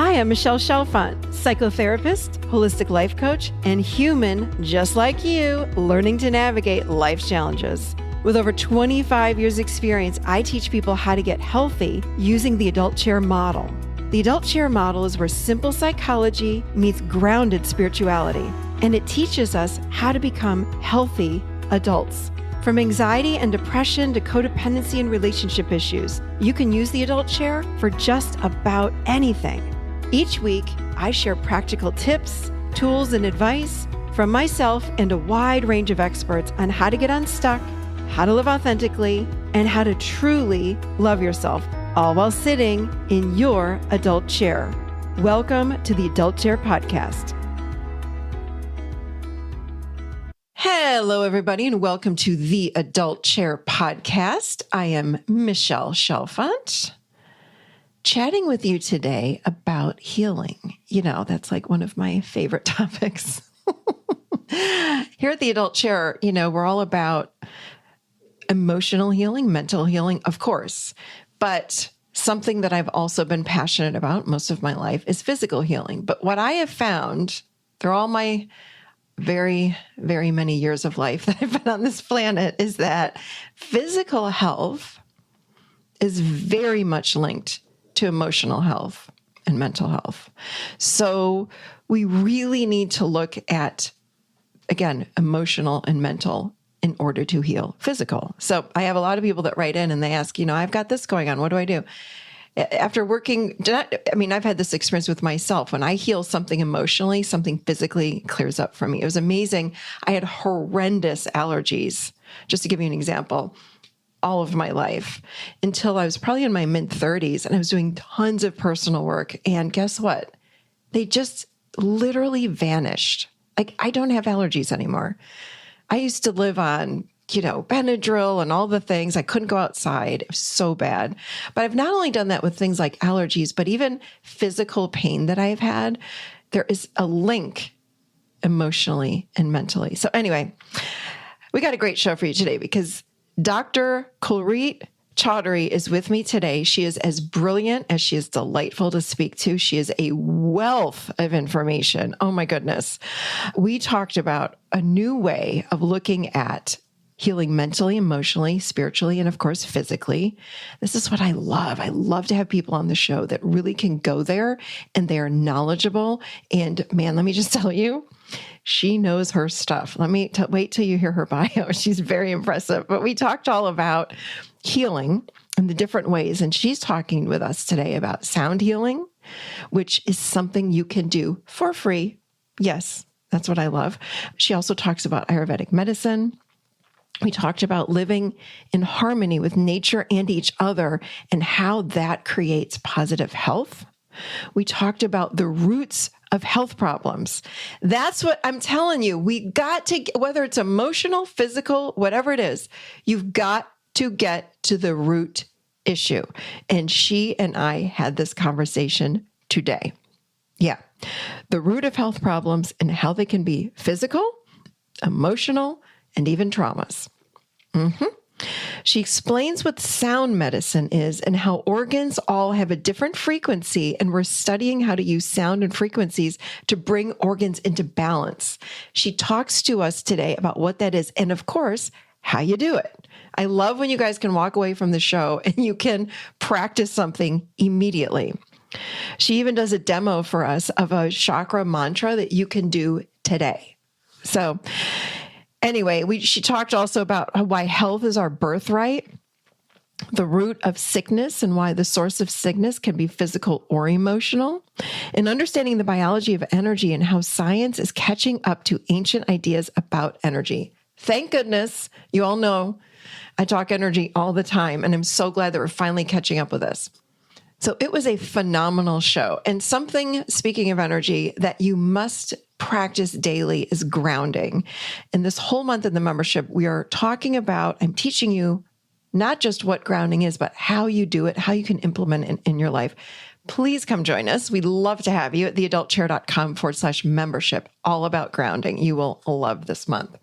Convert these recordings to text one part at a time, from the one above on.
Hi, I'm Michelle Chalfant, psychotherapist, holistic life coach, and human just like you, learning to navigate life's challenges. With over 25 years experience, I teach people how to get healthy using the adult chair model. The adult chair model is where simple psychology meets grounded spirituality, and it teaches us how to become healthy adults. From anxiety and depression to codependency and relationship issues, you can use the adult chair for just about anything. Each week, I share practical tips, tools, and advice from myself and a wide range of experts on how to get unstuck, how to live authentically, and how to truly love yourself, all while sitting in your adult chair. Welcome to the Adult Chair Podcast. Hello, everybody, and welcome to the Adult Chair Podcast. I am Michelle Chalfant, chatting with you today about healing. You know, that's like one of my favorite topics. Here at the Adult Chair, you know, we're all about emotional healing, mental healing, of course, but something that I've also been passionate about most of my life is physical healing. But what I have found through all my very, very many years of life that I've been on this planet is that physical health is very much linked to emotional health and mental health. So we really need to look at, again, emotional and mental in order to heal physical. So I have a lot of people that write in and they ask, you know, I've got this going on. What do I do? After working, I've had this experience with myself. When I heal something emotionally, something physically clears up for me. It was amazing. I had horrendous allergies, just to give you an example, all of my life until I was probably in my mid-30s, and I was doing tons of personal work. And guess what? They just literally vanished. Like, I don't have allergies anymore. I used to live on, you know, Benadryl and all the things. I couldn't go outside. It was so bad. But I've not only done that with things like allergies, but even physical pain that I've had. There is a link emotionally and mentally. So anyway, we got a great show for you today because Dr. Kulreet Chaudhary is with me today. She is as brilliant as she is delightful to speak to. She is a wealth of information. Oh my goodness. We talked about a new way of looking at healing mentally, emotionally, spiritually, and of course, physically. This is what I love. I love to have people on the show that really can go there and they are knowledgeable. And man, let me just tell you, she knows her stuff. Let me wait till you hear her bio. She's very impressive. But we talked all about healing in the different ways. And she's talking with us today about sound healing, which is something you can do for free. Yes, that's what I love. She also talks about Ayurvedic medicine. We talked about living in harmony with nature and each other and how that creates positive health. We talked about the roots of health problems. That's what I'm telling you. We got to, whether it's emotional, physical, whatever it is, you've got to get to the root issue. And she and I had this conversation today. Yeah. The root of health problems and how they can be physical, emotional, and even traumas. She explains what sound medicine is and how organs all have a different frequency, and we're studying how to use sound and frequencies to bring organs into balance. She talks to us today about what that is and, of course, how you do it. I love when you guys can walk away from the show and you can practice something immediately. She even does a demo for us of a chakra mantra that you can do today. So anyway, she talked also about why health is our birthright, the root of sickness and why the source of sickness can be physical or emotional, and understanding the biology of energy and how science is catching up to ancient ideas about energy. Thank goodness. You all know I talk energy all the time, and I'm so glad that we're finally catching up with this. So it was a phenomenal show. And something, speaking of energy, that you must practice daily is grounding. And this whole month in the membership, we are talking about, I'm teaching you not just what grounding is, but how you do it, how you can implement it in your life. Please come join us. We'd love to have you at theadultchair.com/membership, all about grounding. You will love this month.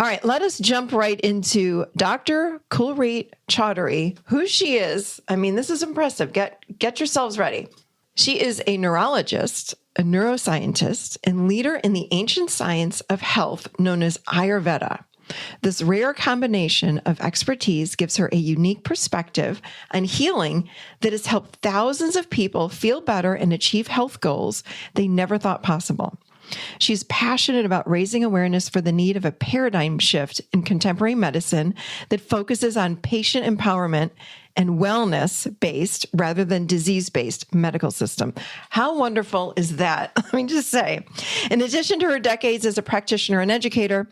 All right, let us jump right into Dr. Kulreet Chaudhary, who she is. I mean, this is impressive. Get yourselves ready. She is a neurologist, a neuroscientist, and leader in the ancient science of health known as Ayurveda. This rare combination of expertise gives her a unique perspective on healing that has helped thousands of people feel better and achieve health goals they never thought possible. She's passionate about raising awareness for the need of a paradigm shift in contemporary medicine that focuses on patient empowerment and wellness-based rather than disease-based medical system. How wonderful is that? Let me just say. In addition to her decades as a practitioner and educator,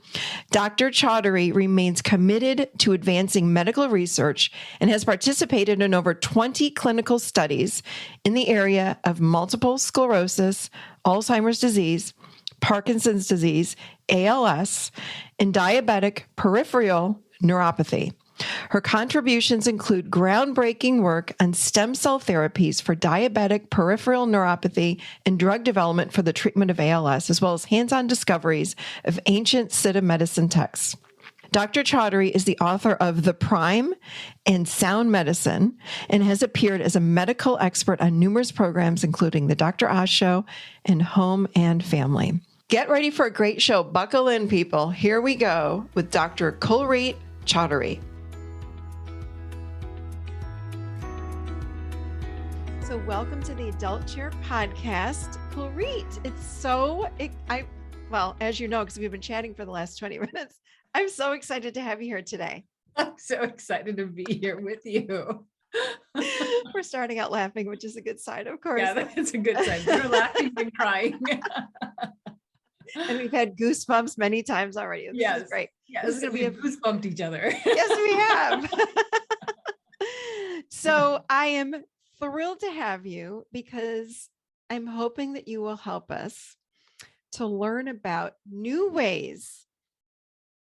Dr. Chaudhary remains committed to advancing medical research and has participated in over 20 clinical studies in the area of multiple sclerosis, Alzheimer's disease, Parkinson's disease, ALS, and diabetic peripheral neuropathy. Her contributions include groundbreaking work on stem cell therapies for diabetic peripheral neuropathy and drug development for the treatment of ALS, as well as hands-on discoveries of ancient Siddha medicine texts. Dr. Chaudhary is the author of The Prime and Sound Medicine and has appeared as a medical expert on numerous programs, including The Dr. Oz Show and Home and Family. Get ready for a great show. Buckle in, people. Here we go with Dr. Kulreet Chaudhary. So welcome to the Adult Chair Podcast. Kulreet, as you know, because we've been chatting for the last 20 minutes, I'm so excited to have you here today. I'm so excited to be here with you. We're starting out laughing, which is a good sign, of course. Yeah, that's a good sign. We're laughing and crying. And we've had goosebumps many times already. This is great. Yes, this is going to be goosebumped each other. Yes, we have. So I am thrilled to have you because I'm hoping that you will help us to learn about new ways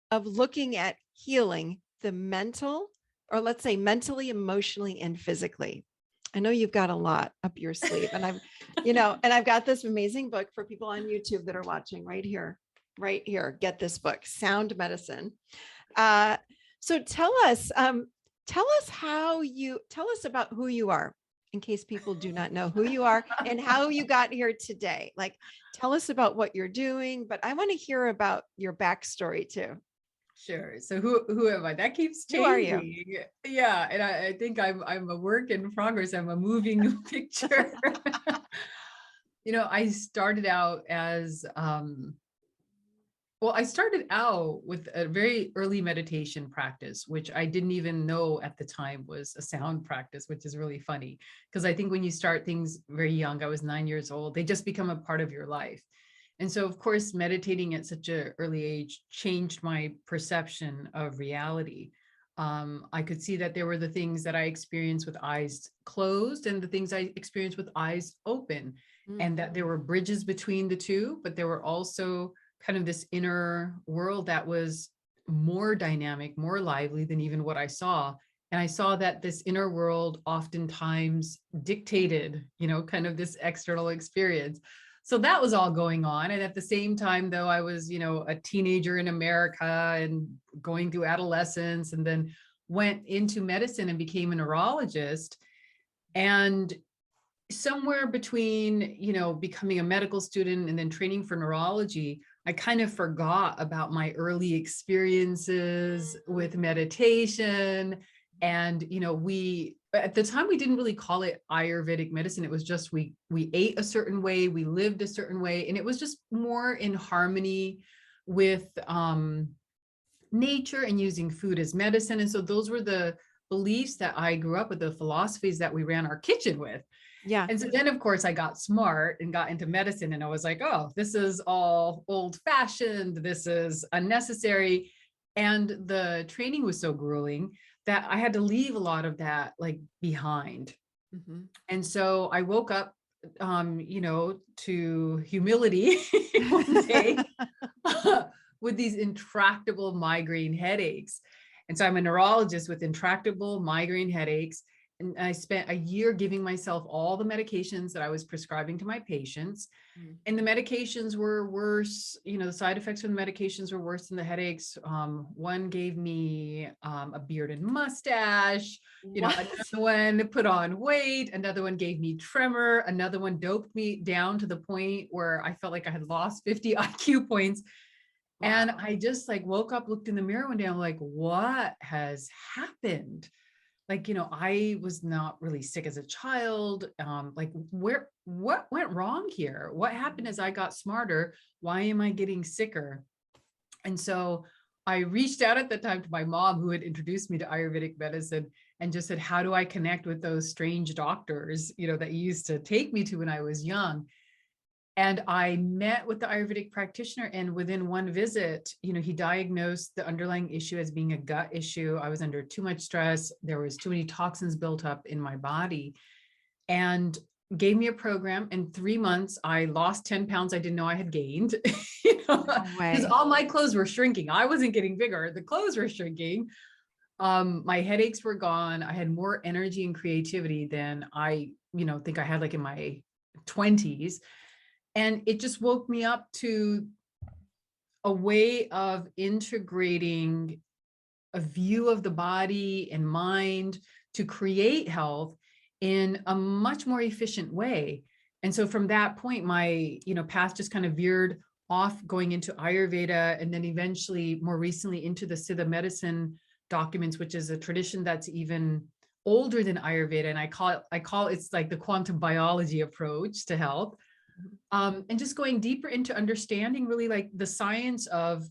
of looking at healing the mental, or let's say mentally, emotionally, and physically. I know you've got a lot up your sleeve, and I've got this amazing book for people on YouTube that are watching right here. Get this book, Sound Medicine. So tell us about who you are, in case people do not know who you are and how you got here today. Like, tell us about what you're doing, but I want to hear about your backstory too. Sure. So who am I? That keeps changing. Who are you? Yeah. And I think I'm a work in progress. I'm a moving picture. I started out as, I started out with a very early meditation practice, which I didn't even know at the time was a sound practice, which is really funny. Because I think when you start things very young, I was 9 years old, they just become a part of your life. And so, of course, meditating at such an early age changed my perception of reality. I could see that there were the things that I experienced with eyes closed and the things I experienced with eyes open, and that there were bridges between the two, but there were also kind of this inner world that was more dynamic, more lively than even what I saw. And I saw that this inner world oftentimes dictated, kind of this external experience. So that was all going on. And at the same time, though, I was, a teenager in America and going through adolescence, and then went into medicine and became a neurologist. And somewhere between, becoming a medical student and then training for neurology, I kind of forgot about my early experiences with meditation. And, at the time, we didn't really call it Ayurvedic medicine. It was just, we ate a certain way, we lived a certain way, and it was just more in harmony with nature and using food as medicine. And so those were the beliefs that I grew up with, the philosophies that we ran our kitchen with. Yeah. And so then, of course, I got smart and got into medicine, and I was like, oh, this is all old fashioned. This is unnecessary. And the training was so grueling that I had to leave a lot of that behind. Mm-hmm. And so I woke up, to humility one day with these intractable migraine headaches. And so I'm a neurologist with intractable migraine headaches. and I spent a year giving myself all the medications that I was prescribing to my patients. And the medications were worse. The side effects from the medications were worse than the headaches. One gave me a beard and mustache. Another one put on weight. Another one gave me tremor. Another one doped me down to the point where I felt like I had lost 50 IQ points. Wow. And I just woke up, looked in the mirror one day. I'm like, what has happened? I was not really sick as a child. What went wrong here? What happened as I got smarter? Why am I getting sicker? And so I reached out at the time to my mom, who had introduced me to Ayurvedic medicine, and just said, how do I connect with those strange doctors, that you used to take me to when I was young? And I met with the Ayurvedic practitioner, and within one visit, he diagnosed the underlying issue as being a gut issue. I was under too much stress. There was too many toxins built up in my body, and gave me a program. In 3 months, I lost 10 pounds I didn't know I had gained, because all my clothes were shrinking. I wasn't getting bigger. The clothes were shrinking. My headaches were gone. I had more energy and creativity than I, think I had in my 20s. And it just woke me up to a way of integrating a view of the body and mind to create health in a much more efficient way. And so from that point, my, path just kind of veered off, going into Ayurveda, and then eventually more recently into the Siddha medicine documents, which is a tradition that's even older than Ayurveda. And I call it's like the quantum biology approach to health. And just going deeper into understanding really the science of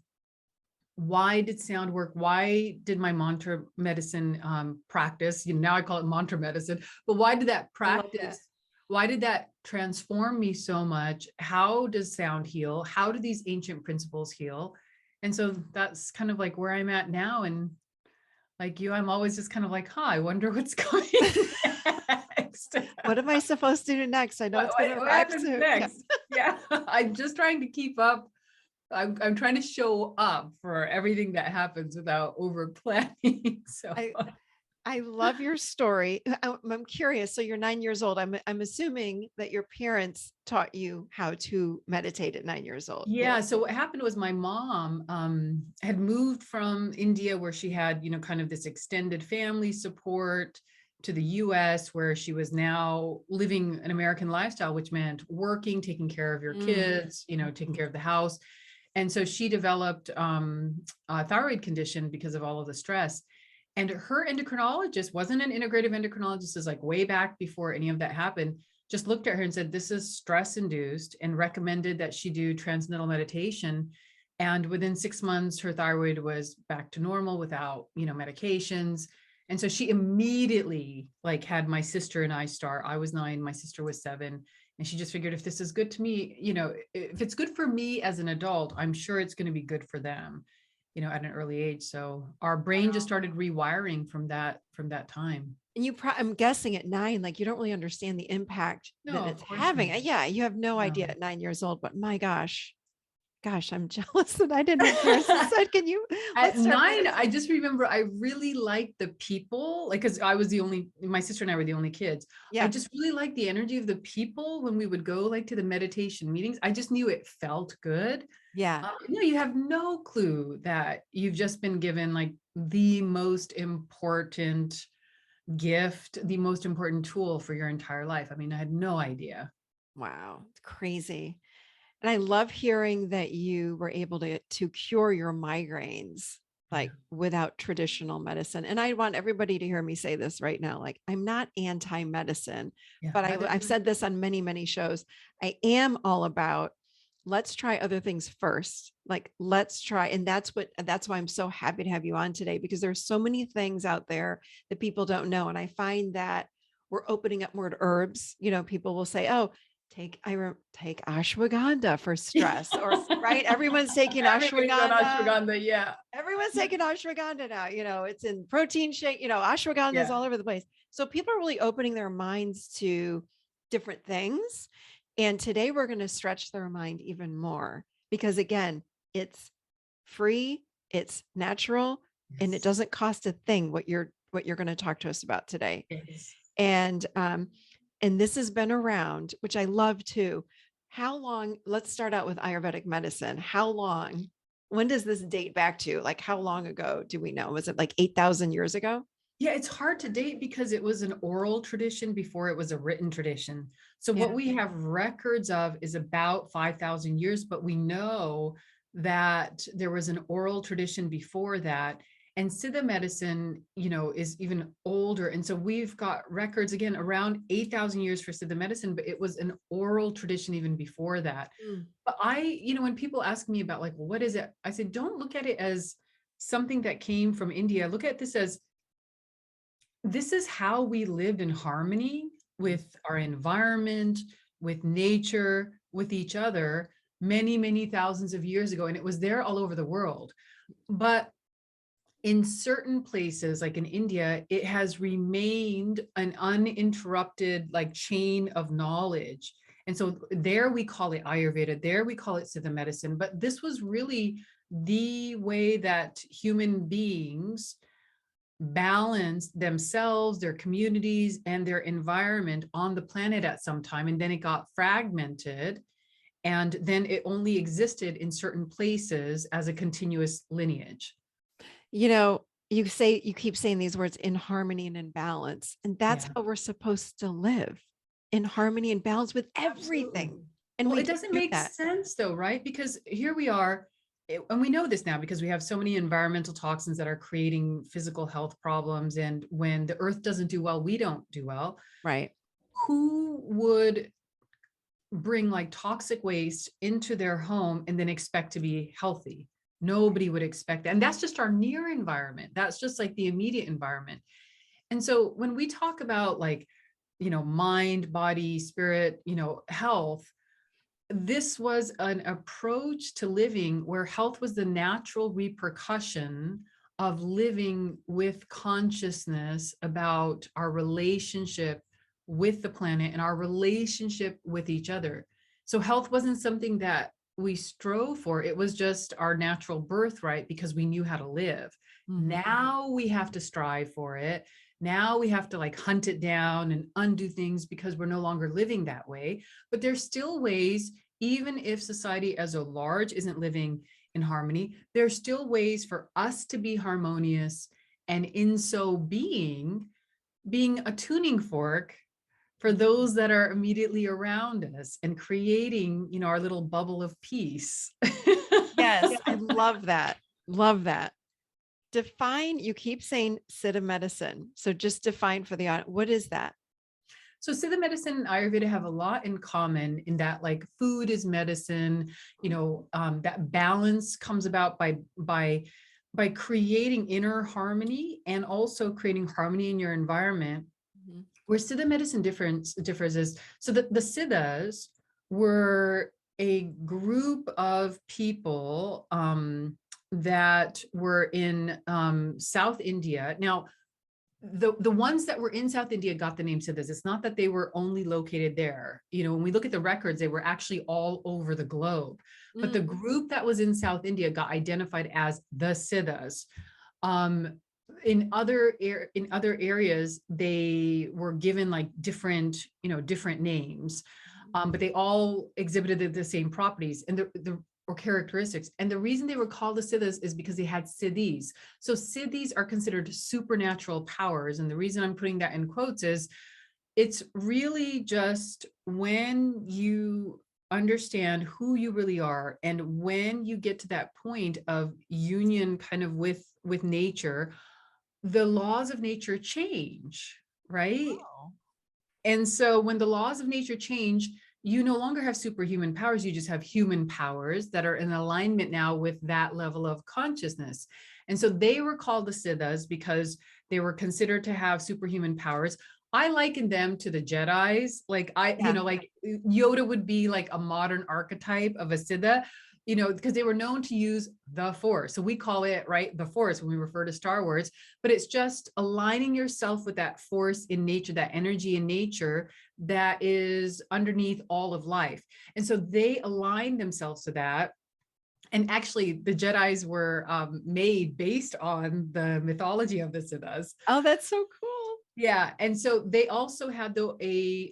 why did sound work? Why did my mantra medicine practice? Now I call it mantra medicine, but why did that practice? Why did that transform me so much? How does sound heal? How do these ancient principles heal? And so that's kind of where I'm at now. And like you, I'm always just kind of I wonder what's going next. What am I supposed to do next? I know it's going to arrive soon. Next. Yeah. I'm just trying to keep up. I'm trying to show up for everything that happens without over planning. So I love your story. I'm curious. So you're 9 years old. I'm assuming that your parents taught you how to meditate at 9 years old. Yeah. So what happened was my mom had moved from India, where she had, kind of this extended family support, to the US, where she was now living an American lifestyle, which meant working, taking care of your kids, taking care of the house. And so she developed a thyroid condition because of all of the stress. And her endocrinologist wasn't an integrative endocrinologist, is way back before any of that happened, just looked at her and said, this is stress induced, and recommended that she do transcendental meditation. And within 6 months, her thyroid was back to normal without, medications. And so she immediately had my sister and I start. I was 9, my sister was 7. And she just figured, if this is good to me, if it's good for me as an adult, I'm sure it's going to be good for them, at an early age. So our brain just started rewiring from that time. And I'm guessing at 9, you don't really understand the impact that it's having. Yeah. You have no idea at 9 years old, but my gosh, I'm jealous that I didn't have parents that said, can you? At 9, I just remember I really liked the people, because I was my sister and I were the only kids. Yeah. I just really liked the energy of the people when we would go to the meditation meetings. I just knew it felt good. Yeah. You have no clue that you've just been given the most important gift, the most important tool for your entire life. I mean, I had no idea. Wow. It's crazy. And I love hearing that you were able to cure your migraines, without traditional medicine. And I want everybody to hear me say this right now. I'm not anti-medicine, but I've said this on many, many shows. I am all about, let's try other things first. Let's try. And that's why I'm so happy to have you on today, because there's so many things out there that people don't know. And I find that we're opening up more to herbs. People will say, oh, take ashwagandha for stress, or right. Everyone's taking ashwagandha. Yeah. Everyone's taking ashwagandha now, it's in protein shake, ashwagandha is all over the place. So people are really opening their minds to different things. And today we're going to stretch their mind even more, because again, it's free, it's natural, and it doesn't cost a thing what you're going to talk to us about today. Yes. And this has been around, which I love too. How long, let's start out with Ayurvedic medicine. How long, when does this date back to? Like, how long ago do we know? Was it like 8,000 years ago? Yeah, it's hard to date because it was an oral tradition before it was a written tradition. So what Yeah. we have records of is about 5,000 years, but we know that there was an oral tradition before that. And Siddha medicine, is even older. And so we've got records again around 8,000 years for Siddha medicine, but it was an oral tradition even before that. Mm. But when people ask me about like, well, what is it? I said, don't look at it as something that came from India. Look at this as this is how we lived in harmony with our environment, with nature, with each other many, many thousands of years ago. And it was there all over the world. But in certain places, like in India, it has remained an uninterrupted like chain of knowledge. And so there we call it Ayurveda, there we call it Siddha medicine. But this was really the way that human beings balance themselves, their communities, and their environment on the planet at some time. And then it got fragmented. And then it only existed in certain places as a continuous lineage. You keep saying these words in harmony and in balance, and that's Yeah. how we're supposed to live, in harmony and balance with everything. Absolutely. And Well, we it don't doesn't do make that. sense though, right? Because here we are, and we know this now because we have so many environmental toxins that are creating physical health problems. And when the earth doesn't do well, we don't do well. Right. Who would bring like toxic waste into their home and then expect to be healthy? Nobody would expect that. And that's just our near environment. That's just like the immediate environment. And so when we talk about like, mind, body, spirit, health, this was an approach to living where health was the natural repercussion of living with consciousness about our relationship with the planet and our relationship with each other. So health wasn't something that we strove for. It was just our natural birthright because we knew how to live. Mhm. Now we have to strive for it. Now we have to like hunt it down and undo things because we're no longer living that way. But there's still ways, even if society as a large isn't living in harmony, there's still ways for us to be harmonious. And in so being a tuning fork for those that are immediately around us and creating, our little bubble of peace. Yes, I love that. Love that. Define, you keep saying Siddha medicine. So just define for the audience, what is that? So Siddha medicine and Ayurveda have a lot in common in that like food is medicine, that balance comes about by creating inner harmony and also creating harmony in your environment. Mhm. Where Siddha medicine differs is, so the Siddhas were a group of people that were in South India. Now, the ones that were in South India got the name Siddhas. It's not that they were only located there. When we look at the records, they were actually all over the globe. But the group that was in South India got identified as the Siddhas. In other areas, they were given like different names, but they all exhibited the same properties and or characteristics. And the reason they were called the Siddhas is because they had siddhis. So siddhis are considered supernatural powers. And the reason I'm putting that in quotes is it's really just when you understand who you really are and when you get to that point of union kind of with nature, the laws of nature change, right? Oh. And so when the laws of nature change, you no longer have superhuman powers, you just have human powers that are in alignment now with that level of consciousness. And so they were called the Siddhas because they were considered to have superhuman powers. I liken them to the Jedis. Like like Yoda would be like a modern archetype of a Siddha, because they were known to use the Force. So we call it, right, the Force when we refer to Star Wars, but it's just aligning yourself with that force in nature, that energy in nature that is underneath all of life. And so they aligned themselves to that. And actually, the Jedis were made based on the mythology of the Siddhas. Oh, that's so cool. Yeah, and so they also had a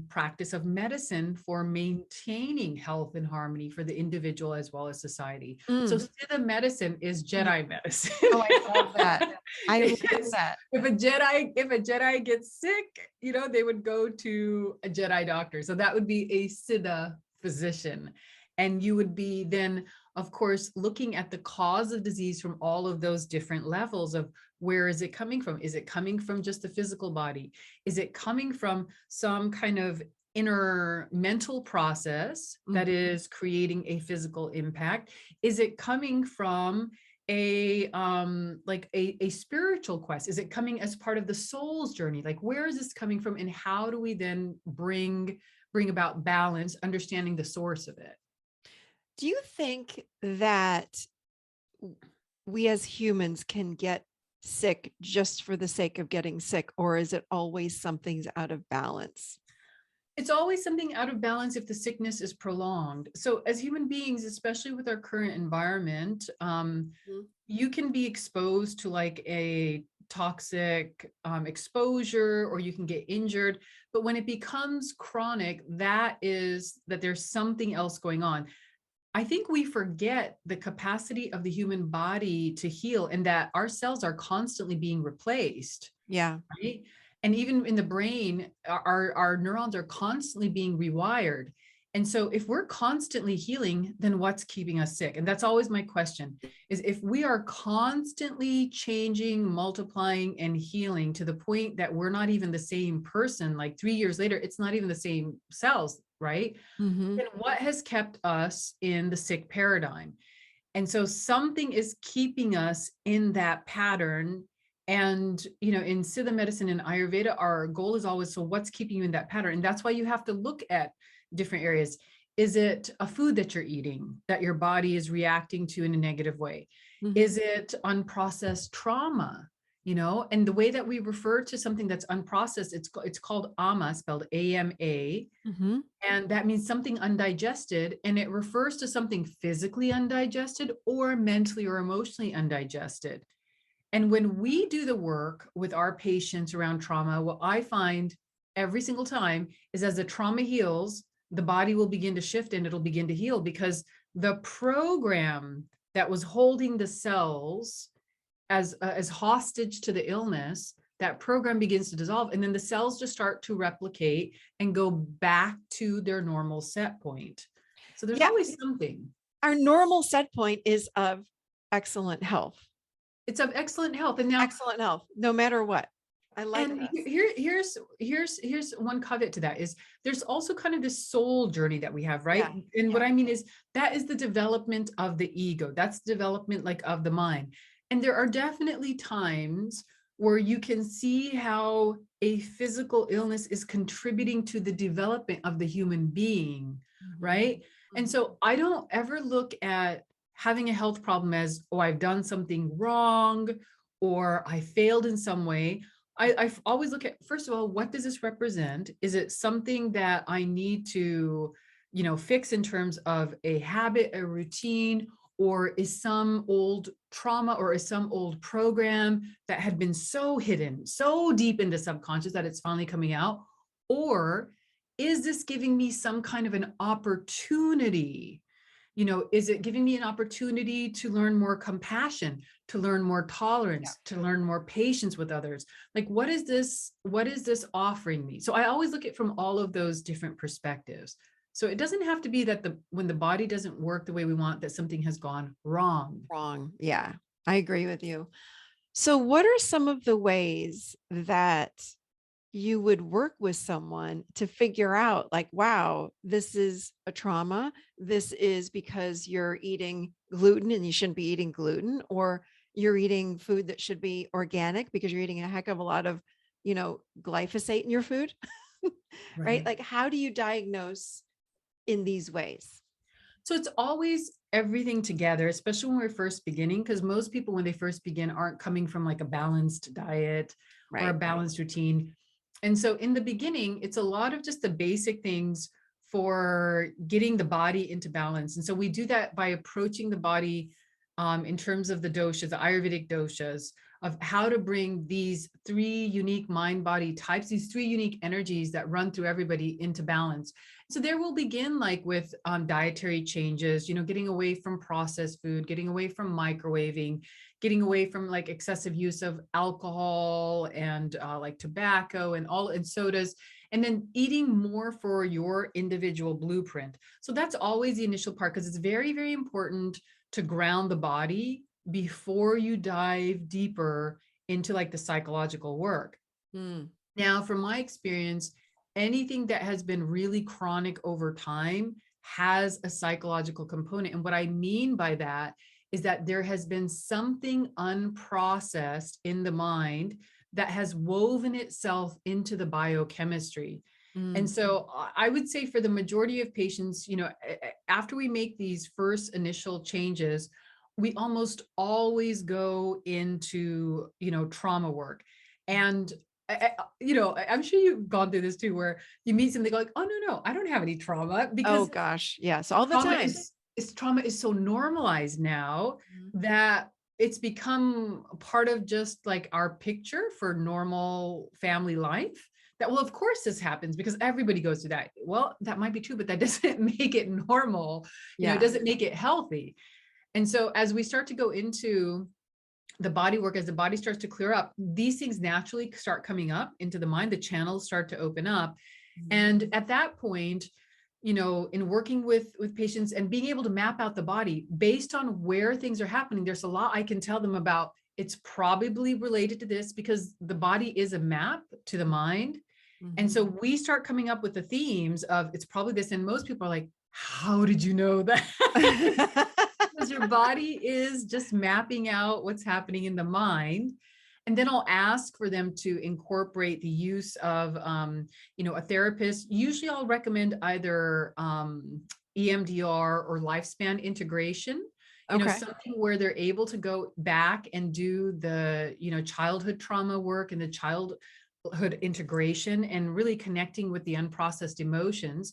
practice of medicine for maintaining health and harmony for the individual as well as society. So Mm. Siddha medicine is Mm. Jedi medicine. Oh, I love that. I love It's- that. if a Jedi gets sick, they would go to a Jedi doctor. So that would be a Siddha physician. And you would be then, of course, looking at the cause of disease from all of those different levels of where is it coming from? Is it coming from just the physical body? Is it coming from some kind of inner mental process that is creating a physical impact? Is it coming from a like a spiritual quest? Is it coming as part of the soul's journey? Like, where is this coming from, and how do we then bring about balance, understanding the source of it? Do you think that we as humans can get sick just for the sake of getting sick, or is it always something's out of balance? It's always something out of balance if the sickness is prolonged. So as human beings, especially with our current environment, Mhm. you can be exposed to like a toxic exposure, or you can get injured. But when it becomes chronic, that is that there's something else going on. I think we forget the capacity of the human body to heal, and that our cells are constantly being replaced, Yeah. right? And even in the brain, our neurons are constantly being rewired. And so if we're constantly healing, then what's keeping us sick? And that's always my question, is if we are constantly changing, multiplying, and healing to the point that we're not even the same person, like 3 years later, it's not even the same cells, right? Hmm. Then what has kept us in the sick paradigm? And so something is keeping us in that pattern. And, in Siddha medicine and Ayurveda, our goal is always, so what's keeping you in that pattern? And that's why you have to look at different areas. Is it a food that you're eating that your body is reacting to in a negative way? Hmm. Is it unprocessed trauma? And the way that we refer to something that's unprocessed, it's called ama, spelled AMA. Hmm. And that means something undigested, and it refers to something physically undigested or mentally or emotionally undigested. And when we do the work with our patients around trauma, what I find every single time is as the trauma heals, the body will begin to shift and it'll begin to heal, because the program that was holding the cells as hostage to the illness, that program begins to dissolve, and then the cells just start to replicate and go back to their normal set point. So there's Yeah. always something. Our normal set point is of excellent health, It's of excellent health. And now, excellent health, no matter what. I like and this. here's one caveat to that, is there's also kind of this soul journey that we have, right? Yeah. And what Yeah. I mean is that is the development of the ego. That's the development like of the mind. And there are definitely times where you can see how a physical illness is contributing to the development of the human being, Mhm. right? And Mhm. so I don't ever look at having a health problem as, oh, I've done something wrong or I failed in some way. I always look at, first of all, what does this represent? Is it something that I need to, fix in terms of a habit, a routine, or is some old trauma or is some old program that had been so hidden, so deep into subconscious that it's finally coming out? Or is this giving me some kind of an opportunity? Is it giving me an opportunity to learn more compassion, to learn more Yeah. tolerance, to learn more patience with others? Like, what is this offering me? So I always look at from all of those different perspectives. So it doesn't have to be that when the body doesn't work the way we want, that something has gone wrong. Wrong. Yeah. I agree with you. So, what are some of the ways that you would work with someone to figure out, like, wow, this is a trauma? This is because you're eating gluten and you shouldn't be eating gluten, or you're eating food that should be organic because you're eating a heck of a lot of, glyphosate in your food, right? Right. Like, how do you diagnose in these ways? So it's always everything together, especially when we're first beginning, because most people, when they first begin, aren't coming from like a balanced diet or a Right. balanced routine. And so in the beginning, it's a lot of just the basic things for getting the body into balance. And so we do that by approaching the body in terms of the doshas, the Ayurvedic doshas, of how to bring these three unique mind body types, these three unique energies that run through everybody into balance. So there will begin like with dietary changes, getting away from processed food, getting away from microwaving, getting away from like excessive use of alcohol and like tobacco and sodas, and then eating more for your individual blueprint. So that's always the initial part, because it's very, very important to ground the body before you dive deeper into like the psychological work. Now, from my experience, anything that has been really chronic over time has a psychological component. And what I mean by that is that there has been something unprocessed in the mind that has woven itself into the biochemistry. And so I would say for the majority of patients, after we make these first initial changes, we almost always go into, trauma work. And I'm sure you've gone through this too, where you meet somebody like, oh, no, I don't have any trauma, because oh gosh, yes, all the trauma time. trauma is so normalized now that it's become part of just like our picture for normal family life. That, well, of course this happens because everybody goes through that. Well, that might be true, but that doesn't make it normal. It doesn't make it healthy. And so as we start to go into the body work, as the body starts to clear up, these things naturally start coming up into the mind, the channels start to open up. And at that point, in working with patients and being able to map out the body based on where things are happening, there's a lot I can tell them about. It's probably related to this because the body is a map to the mind. And so we start coming up with the themes of it's probably this. And most people are like, how did you know that? Because your body is just mapping out what's happening in the mind. And then I'll ask for them to incorporate the use of, a therapist. Usually I'll recommend either EMDR or lifespan integration. Something where they're able to go back and do the, childhood trauma work and the childhood integration and really connecting with the unprocessed emotions.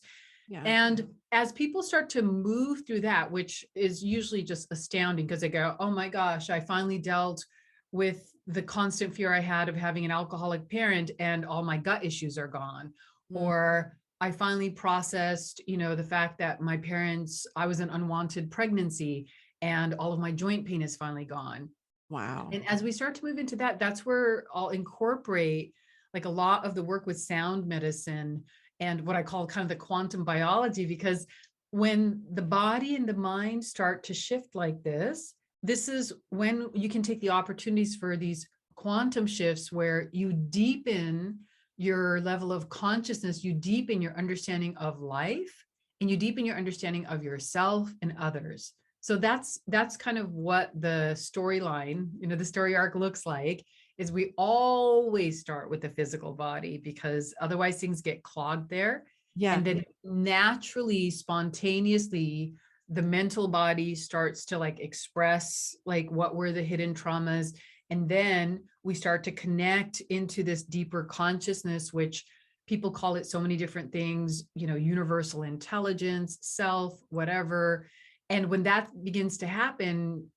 And as people start to move through that, which is usually just astounding because they go, oh my gosh, I finally dealt with the constant fear I had of having an alcoholic parent and all my gut issues are gone. Or I finally processed, the fact that my parents, I was an unwanted pregnancy and all of my joint pain is finally gone. Wow. And as we start to move into that, that's where I'll incorporate like a lot of the work with sound medicine and what I call kind of the quantum biology, because when the body and the mind start to shift like this is when you can take the opportunities for these quantum shifts where you deepen your level of consciousness, you deepen your understanding of life, and you deepen your understanding of yourself and others. So that's kind of what the storyline, the story arc looks like, is we always start with the physical body because otherwise things get clogged there. And then naturally, spontaneously, the mental body starts to like express like what were the hidden traumas. And then we start to connect into this deeper consciousness, which people call it so many different things, universal intelligence, self, whatever. And when that begins to happen,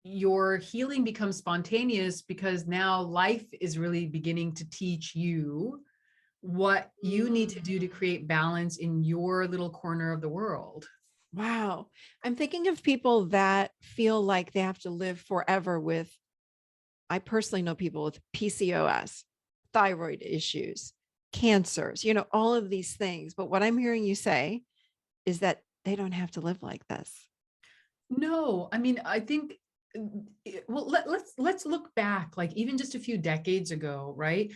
your healing becomes spontaneous because now life is really beginning to teach you what you need to do to create balance in your little corner of the world. Wow. I'm thinking of people that feel like they have to live forever with, I personally know people with PCOS, thyroid issues, cancers, all of these things. But what I'm hearing you say is that they don't have to live like this. No, I mean, I think, well, let's look back, like even just a few decades ago, right?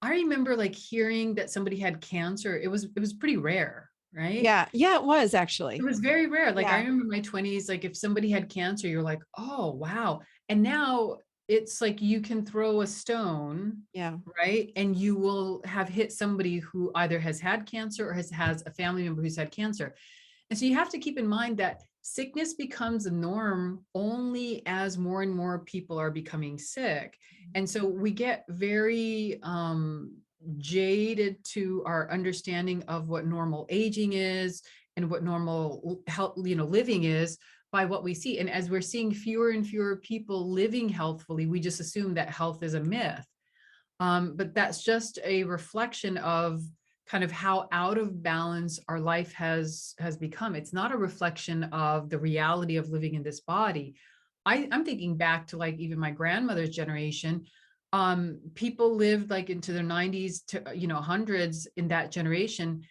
I remember like hearing that somebody had cancer. It was pretty rare, right? Yeah, it was actually. It was very rare. Like I remember my 20s, like if somebody had cancer, you're like, oh, wow. And now it's like you can throw a stone, right? And you will have hit somebody who either has had cancer or has a family member who's had cancer. And so you have to keep in mind that sickness becomes a norm only as more and more people are becoming sick. And so we get very jaded to our understanding of what normal aging is and what normal health, living is by what we see. And as we're seeing fewer and fewer people living healthfully, we just assume that health is a myth. But that's just a reflection of kind of how out of balance our life has become. It's not a reflection of the reality of living in this body. I'm thinking back to like even my grandmother's generation. People lived like into their 90s to hundreds in that generation,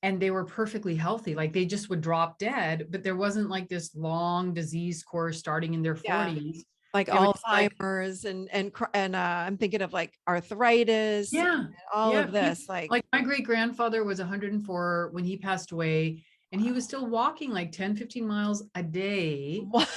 and they were perfectly healthy. Like they just would drop dead, but there wasn't like this long disease course starting in their 40s. Like They were just like, Alzheimer's and I'm thinking of like arthritis yeah, and all yeah. of this. Like, Like my great grandfather was 104 when he passed away, and he was still walking like 10, 15 miles a day, what?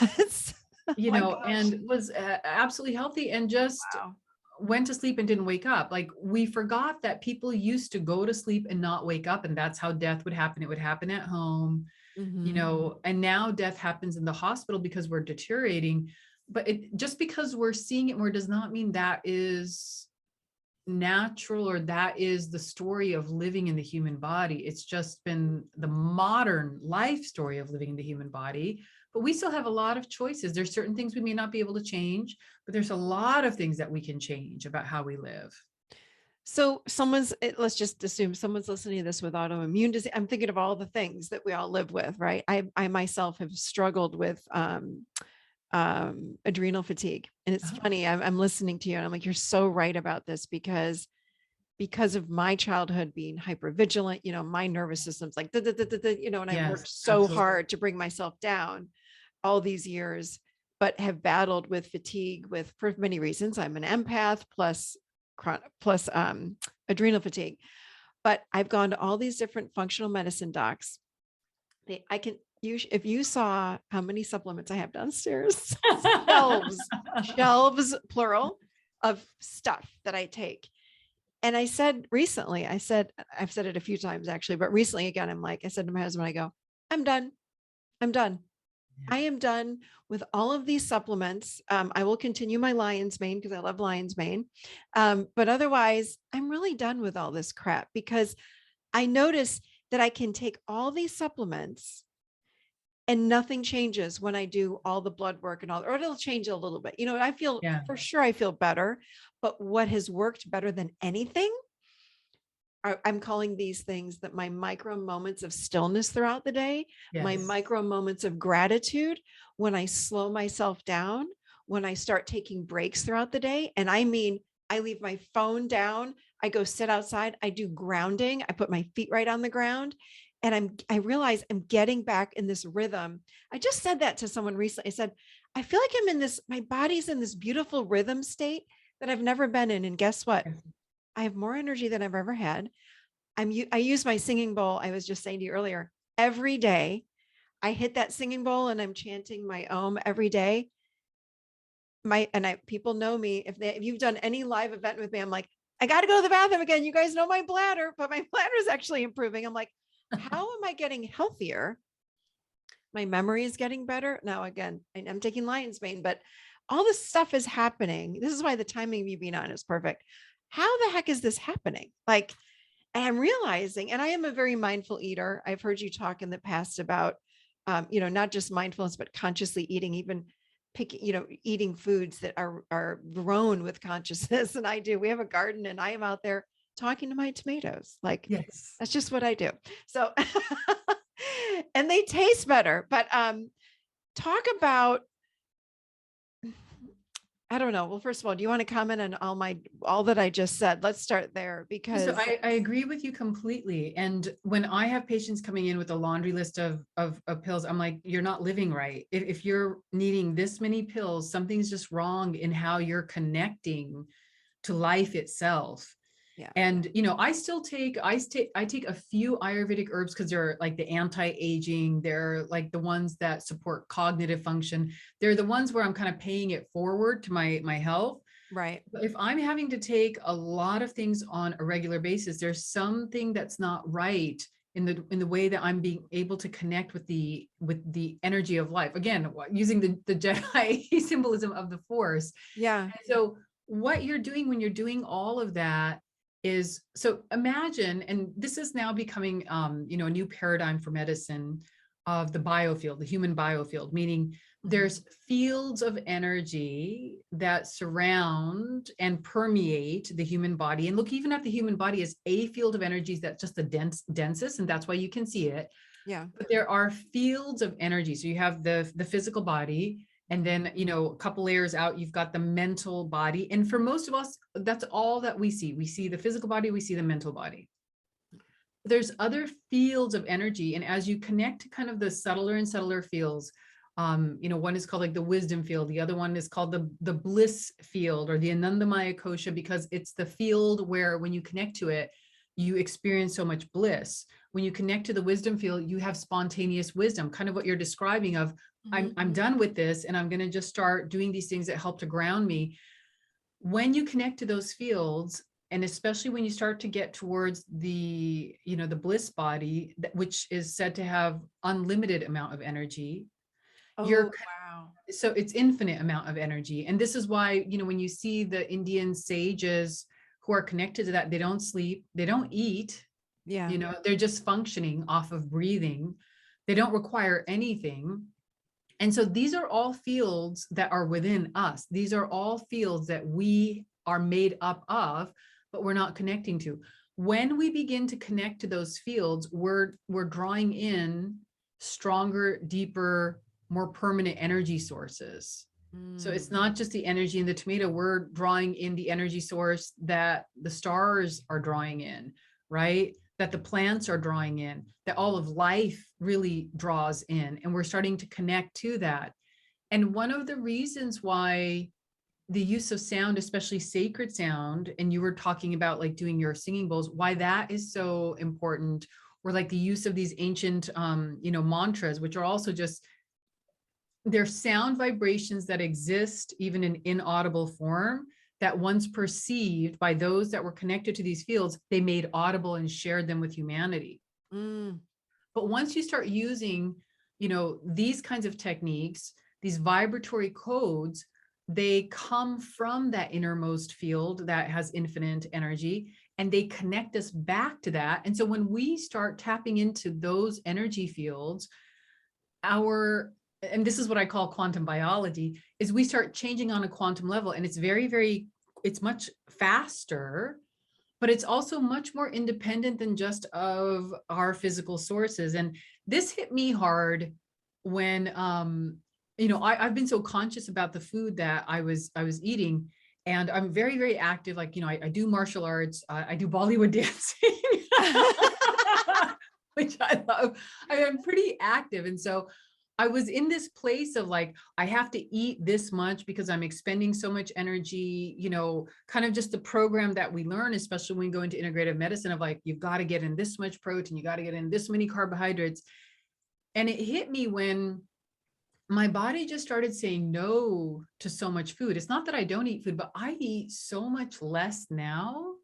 Oh my gosh. and was absolutely healthy, and just Wow. went to sleep and didn't wake up. Like we forgot that people used to go to sleep and not wake up, and that's how death would happen. It would happen at home, Mhm. and now death happens in the hospital because we're deteriorating. But just because we're seeing it more does not mean that is natural or that is the story of living in the human body. It's just been the modern life story of living in the human body. But we still have a lot of choices. There's certain things we may not be able to change, but there's a lot of things that we can change about how we live. So let's just assume someone's listening to this with autoimmune disease. I'm thinking of all the things that we all live with, right? I myself have struggled with adrenal fatigue. And it's Oh, funny, I'm listening to you and I'm like, you're so right about this because of my childhood being hypervigilant, my nervous system's like, and I yes, worked so absolutely. hard to bring myself down all these years, but have battled with fatigue for many reasons. I'm an empath plus adrenal fatigue, but I've gone to all these different functional medicine docs. If you saw how many supplements I have downstairs, shelves, plural, of stuff that I take. And I said recently, I've said it a few times actually, but recently again, I said to my husband, I go, I'm done. I'm done. I am done with all of these supplements. I will continue my lion's mane because I love lion's mane. But otherwise, I'm really done with all this crap because I notice that I can take all these supplements and nothing changes when I do all the blood work and or it'll change a little bit. I feel Yeah. for sure I feel better, but what has worked better than anything, I'm calling these things that my micro moments of stillness throughout the day, my Yes. micro moments of gratitude, when I slow myself down, when I start taking breaks throughout the day. And I mean, I leave my phone down, I go sit outside, I do grounding, I put my feet right on the ground. And I realize I'm getting back in this rhythm. I just said that to someone recently. I said, I feel like my body's in this beautiful rhythm state that I've never been in. And guess what? I have more energy than I've ever had. I use my singing bowl. I was just saying to you earlier, every day I hit that singing bowl and I'm chanting my Om every day. People know me. If you've done any live event with me, I'm like, I got to go to the bathroom again. You guys know my bladder, but my bladder is actually improving. I'm like, how am I getting healthier? My memory is getting better. Now, again, I'm taking lion's mane, but all this stuff is happening. This is why the timing of you being on is perfect. How the heck is this happening? Like, and I'm realizing, and I am a very mindful eater. I've heard you talk in the past about, not just mindfulness, but consciously eating, even eating foods that are grown with consciousness. And I do. We have a garden, and I am out there talking to my tomatoes. Like Yes. that's just what I do. So, and they taste better. But talk about. I don't know. Well, first of all, do you want to comment on all that I just said? Let's start there because So I agree with you completely. And when I have patients coming in with a laundry list of pills, I'm like, you're not living right. If you're needing this many pills, something's just wrong in how you're connecting to life itself. yeah. And I take a few Ayurvedic herbs because they're like the anti-aging, they're like the ones that support cognitive function. They're the ones where I'm kind of paying it forward to my health. Right. But if I'm having to take a lot of things on a regular basis, there's something that's not right in the way that I'm being able to connect with the energy of life. Again, using the Jedi symbolism of the Force. Yeah. And so what you're doing when you're doing all of that is, so imagine, and this is now becoming, you know, a new paradigm for medicine of the biofield, the human biofield, meaning there's fields of energy that surround and permeate the human body. And look, even at the human body as a field of energies that's just the densest, and that's why you can see it. Yeah. But there are fields of energy. So you have the physical body, and then, you know, a couple layers out, you've got the mental body. And for most of us, that's all that we see. We see the physical body, we see the mental body. There's other fields of energy. And as you connect to kind of the subtler and subtler fields, you know, one is called like the wisdom field. The other one is called the bliss field, or the Anandamaya kosha, because it's the field where when you connect to it, you experience so much bliss. When you connect to the wisdom field, you have spontaneous wisdom, kind of what you're describing of, I'm done with this, and I'm going to just start doing these things that help to ground me. When you connect to those fields, and especially when you start to get towards the, you know, the bliss body, which is said to have unlimited amount of energy, Wow. so it's infinite amount of energy. And this is why, you know, when you see the Indian sages who are connected to that, they don't sleep, they don't eat, Yeah. you know, they're just functioning off of breathing. They don't require anything. And so these are all fields that are within us. These are all fields that we are made up of, but we're not connecting to. When we begin to connect to those fields, we're drawing in stronger, deeper, more permanent energy sources. So it's not just the energy in the tomato, we're drawing in the energy source that the stars are drawing in, right? That the plants are drawing in, that all of life really draws in. And we're starting to connect to that. And one of the reasons why the use of sound, especially sacred sound, and you were talking about like doing your singing bowls, why that is so important, or like the use of these ancient, you know, mantras, which are also just, they're sound vibrations that exist even in inaudible form, that once perceived by those that were connected to these fields, they made audible and shared them with humanity. But once you start using, you know, these kinds of techniques, these vibratory codes, they come from that innermost field that has infinite energy, and they connect us back to that. And so when we start tapping into those energy fields, and this is what I call quantum biology, is we start changing on a quantum level. And it's very, very, it's much faster, but it's also much more independent than just of our physical sources. And this hit me hard when, you know, I've been so conscious about the food that I was eating, and I'm very, very active. Like, you know, I do martial arts, I do Bollywood dancing, which I love. I'm pretty active. And so I was in this place of like, I have to eat this much because I'm expending so much energy, you know, kind of just the program that we learn, especially when we go into integrative medicine, of like, you've got to get in this much protein, you got to get in this many carbohydrates. And it hit me when my body just started saying no to so much food. It's not that I don't eat food, but I eat so much less now,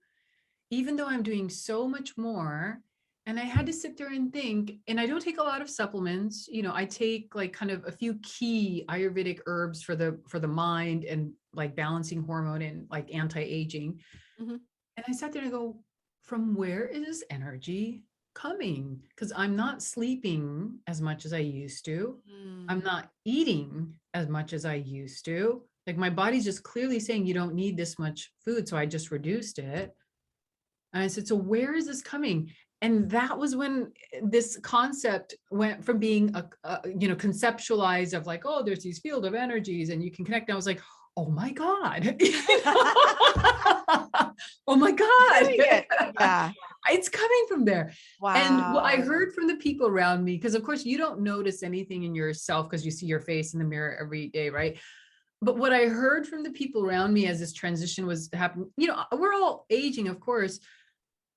even though I'm doing so much more. And I had to sit there and think, and I don't take a lot of supplements. You know, I take like kind of a few key Ayurvedic herbs for the mind, and like balancing hormone and like anti-aging. And I sat there and I go, from where is this energy coming? Because I'm not sleeping as much as I used to. I'm not eating as much as I used to. Like my body's just clearly saying you don't need this much food. So I just reduced it. And I said, so where is this coming? And that was when this concept went from being you know, conceptualized of like, oh, there's these field of energies and you can connect. And I was like, oh my God. Oh my God. Yeah. It's coming from there. Wow. And what I heard from the people around me, because of course you don't notice anything in yourself because you see your face in the mirror every day, right? But what I heard from the people around me as this transition was happening, you know, we're all aging, of course.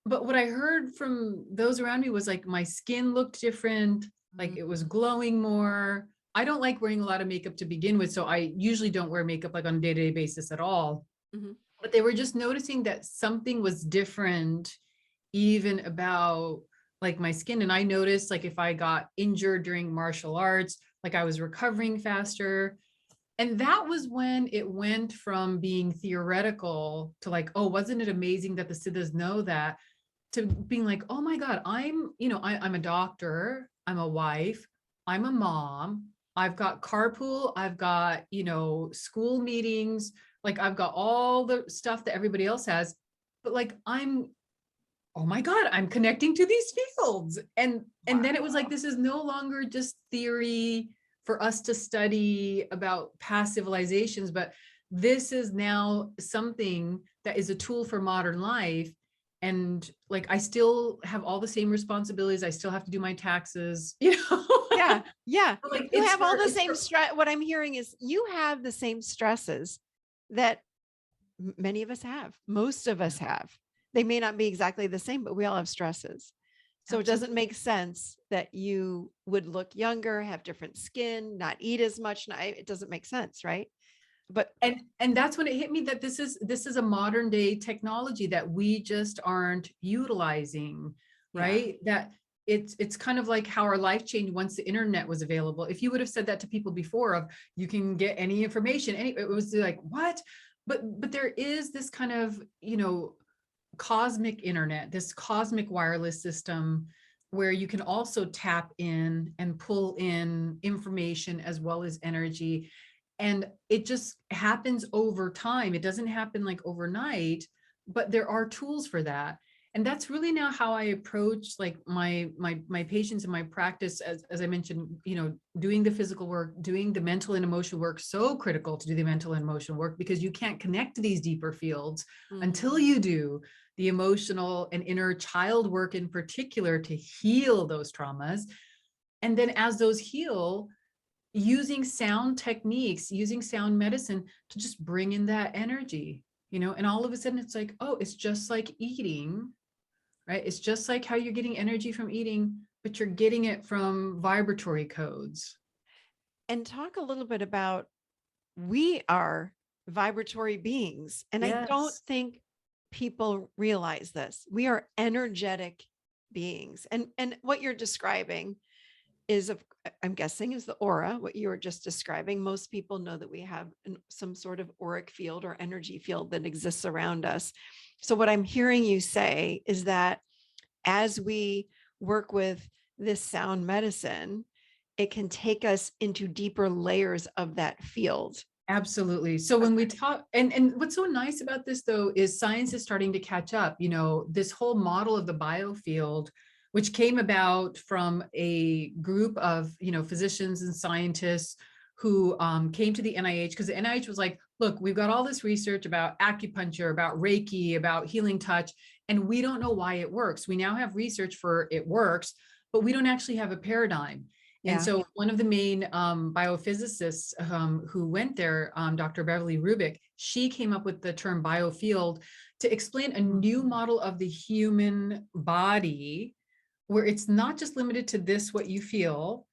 But what I heard from those around me was like my skin looked different, like it was glowing more. I don't like wearing a lot of makeup to begin with, so I usually don't wear makeup like on a day-to-day basis at all. But they were just noticing that something was different even about like my skin. And I noticed like if I got injured during martial arts, like I was recovering faster. And that was when it went from being theoretical to like, oh, wasn't it amazing that the Siddhas know that, to being like, oh my God, I'm a doctor, I'm a wife, I'm a mom, I've got carpool, I've got, school meetings, like I've got all the stuff that everybody else has, but like oh my God, I'm connecting to these fields. And then it was like, this is no longer just theory for us to study about past civilizations, but this is now something that is a tool for modern life. And like, I still have all the same responsibilities. I still have to do my taxes, Yeah. Yeah. Like You have all the same stress. What I'm hearing is you have the same stresses that many of us have. Most of us have. They may not be exactly the same, but we all have stresses. So It doesn't make sense that you would look younger, have different skin, not eat as much. It doesn't make sense, right? But and that's when it hit me that this is a modern day technology that we just aren't utilizing, right? That it's kind of like how our life changed once the internet was available. If you would have said that to people before of you can get any information, it was like, what? But there is this kind of, cosmic internet, this cosmic wireless system where you can also tap in and pull in information as well as energy. And it just happens over time. It doesn't happen like overnight, but there are tools for that. And that's really now how I approach like my patients in my practice, as I mentioned, doing the physical work, doing the mental and emotional work, so critical to do the mental and emotional work, because you can't connect to these deeper fields until you do the emotional and inner child work in particular to heal those traumas. And then as those heal, using sound techniques, using sound medicine to just bring in that energy, and all of a sudden it's like, oh, it's just like eating, right? It's just like how you're getting energy from eating, but you're getting it from vibratory codes. And talk a little bit about, we are vibratory beings. And I don't think people realize this. We are energetic beings. And what you're describing is, I'm guessing, is the aura, what you were just describing. Most people know that we have some sort of auric field or energy field that exists around us. So what I'm hearing you say is that as we work with this sound medicine, it can take us into deeper layers of that field. Absolutely. So when we talk, and what's so nice about this though, is science is starting to catch up. This whole model of the biofield, which came about from a group of, physicians and scientists who came to the NIH, because the NIH was like, look, we've got all this research about acupuncture, about Reiki, about healing touch, and we don't know why it works. We now have research for it works, but we don't actually have a paradigm. And so one of the main biophysicists who went there, Dr. Beverly Rubik, she came up with the term biofield to explain a new model of the human body, where it's not just limited to this, what you feel,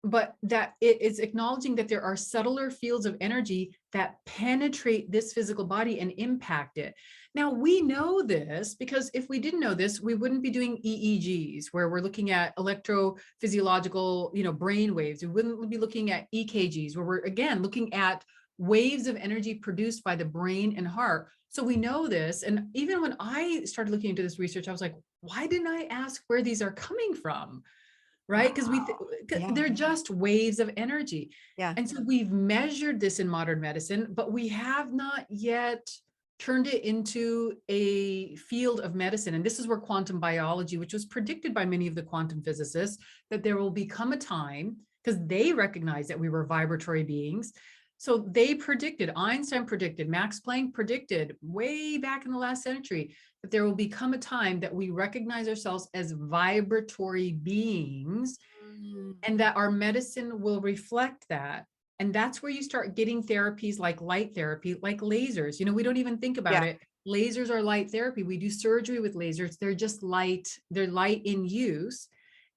but that it is acknowledging that there are subtler fields of energy that penetrate this physical body and impact it. Now, we know this because if we didn't know this, we wouldn't be doing EEGs, where we're looking at electrophysiological, brain waves. We wouldn't be looking at EKGs, where we're, again, looking at waves of energy produced by the brain and heart. So we know this. And even when I started looking into this research, I was like, why didn't I ask where these are coming from? Right? Because they're just waves of energy. And so we've measured this in modern medicine, but we have not yet turned it into a field of medicine. And this is where quantum biology, which was predicted by many of the quantum physicists, that there will become a time, because they recognize that we were vibratory beings. So they predicted, Einstein predicted, Max Planck predicted way back in the last century, that there will become a time that we recognize ourselves as vibratory beings, and that our medicine will reflect that. And that's where you start getting therapies like light therapy, like lasers. We don't even think about it. Lasers are light therapy. We do surgery with lasers. They're just light. They're light in use.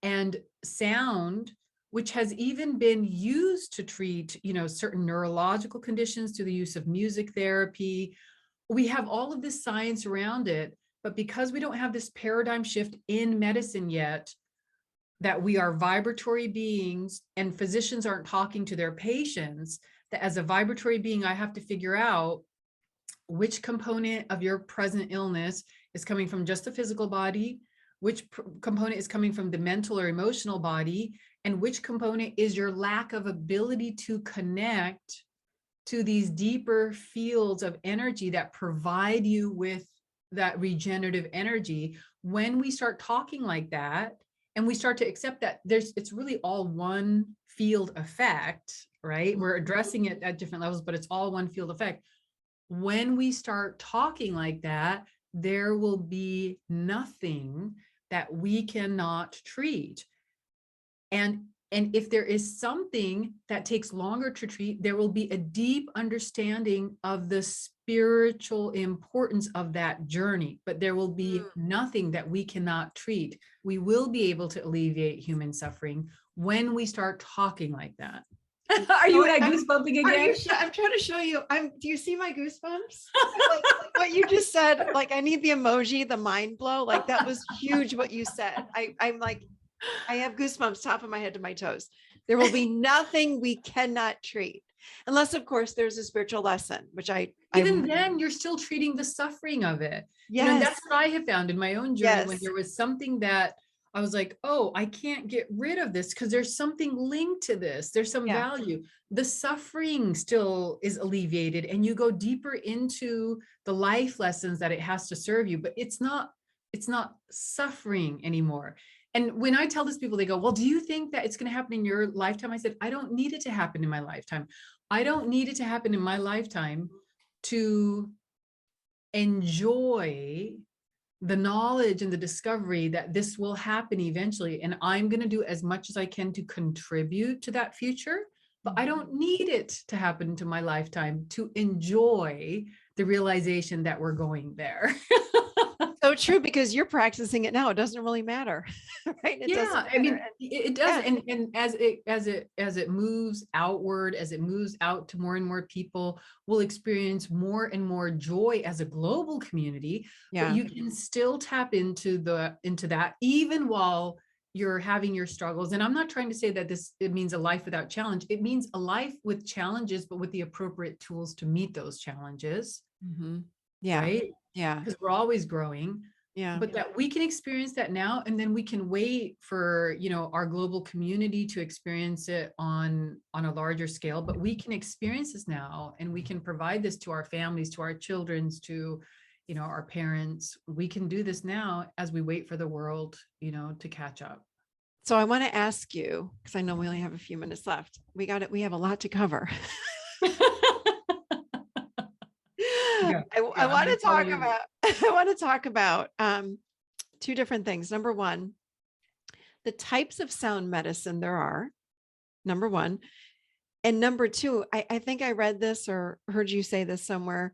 And sound, which has even been used to treat, certain neurological conditions through the use of music therapy. We have all of this science around it, but because we don't have this paradigm shift in medicine yet, that we are vibratory beings and physicians aren't talking to their patients, that as a vibratory being, I have to figure out which component of your present illness is coming from just the physical body, which component is coming from the mental or emotional body, and which component is your lack of ability to connect to these deeper fields of energy that provide you with that regenerative energy. When we start talking like that, and we start to accept that it's really all one field effect, right? We're addressing it at different levels, but it's all one field effect. When we start talking like that, there will be nothing that we cannot treat. And if there is something that takes longer to treat, there will be a deep understanding of the spiritual importance of that journey, but there will be nothing that we cannot treat. We will be able to alleviate human suffering when we start talking like that. Are you and I goosebumping again? I'm trying to show you. Do you see my goosebumps? like what you just said, like I need the emoji, the mind blow. Like that was huge what you said. I'm like, I have goosebumps top of my head to my toes. There will be nothing we cannot treat. Unless, of course, there's a spiritual lesson, which even then you're still treating the suffering of it. Yes. And that's what I have found in my own journey. Yes. When there was something that I was like, oh, I can't get rid of this because there's something linked to this. There's some value. The suffering still is alleviated and you go deeper into the life lessons that it has to serve you, but it's not suffering anymore. And when I tell this people, they go, well, do you think that it's going to happen in your lifetime? I said, I don't need it to happen in my lifetime. I don't need it to happen in my lifetime to enjoy the knowledge and the discovery that this will happen eventually. And I'm going to do as much as I can to contribute to that future, but I don't need it to happen to my lifetime to enjoy the realization that we're going there. So true, because you're practicing it now. It doesn't really matter, right? It I mean, it does. Yeah. And as it moves outward, as it moves out to more and more people, we'll experience more and more joy as a global community. Yeah. But you can still tap into that even while you're having your struggles. And I'm not trying to say that it means a life without challenge. It means a life with challenges, but with the appropriate tools to meet those challenges. Mm-hmm. Yeah. Right. Yeah. Because we're always growing. Yeah. But that we can experience that now, and then we can wait for, our global community to experience it on a larger scale, but we can experience this now, and we can provide this to our families, to our children's, to, our parents. We can do this now as we wait for the world, to catch up. So I want to ask you, because I know we only have a few minutes left. We have a lot to cover. I want to talk about two different things. Number one, the types of sound medicine there are, number one. And number two, I think I read this or heard you say this somewhere,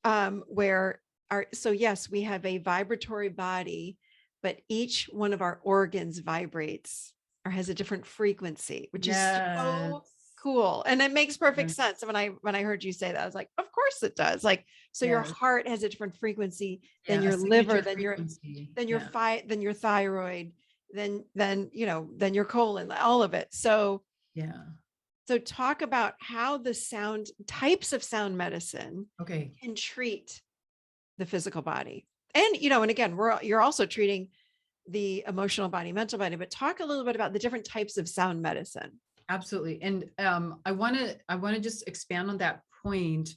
so yes, we have a vibratory body, but each one of our organs vibrates or has a different frequency, which is so cool. And it makes perfect sense. When I heard you say that, I was like, of course it does. Like, so your heart has a different frequency than your liver, than your thyroid, than your colon, all of it. So, so talk about how the types of sound medicine can treat the physical body. And, and again, you're also treating the emotional body, mental body, but talk a little bit about the different types of sound medicine. Absolutely. And I want to just expand on that point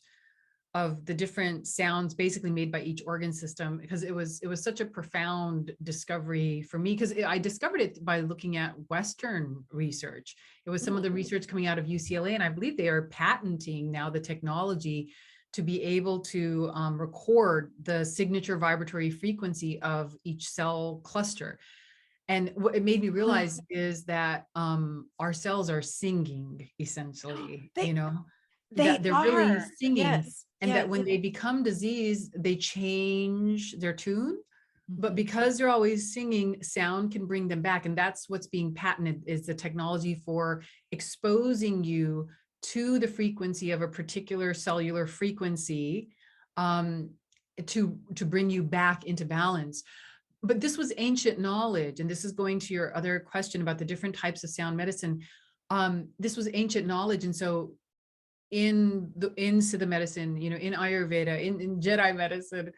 of the different sounds basically made by each organ system, because it was such a profound discovery for me, because I discovered it by looking at Western research. It was some of the research coming out of UCLA, and I believe they are patenting now the technology to be able to record the signature vibratory frequency of each cell cluster. And what it made me realize is that our cells are singing, essentially, that they're really singing, that when they become diseased, they change their tune. But because they're always singing, sound can bring them back. And that's what's being patented, is the technology for exposing you to the frequency of a particular cellular frequency to bring you back into balance. But this was ancient knowledge, and this is going to your other question about the different types of sound medicine. This was ancient knowledge, and so in Siddha medicine, in Ayurveda, in Jedi medicine,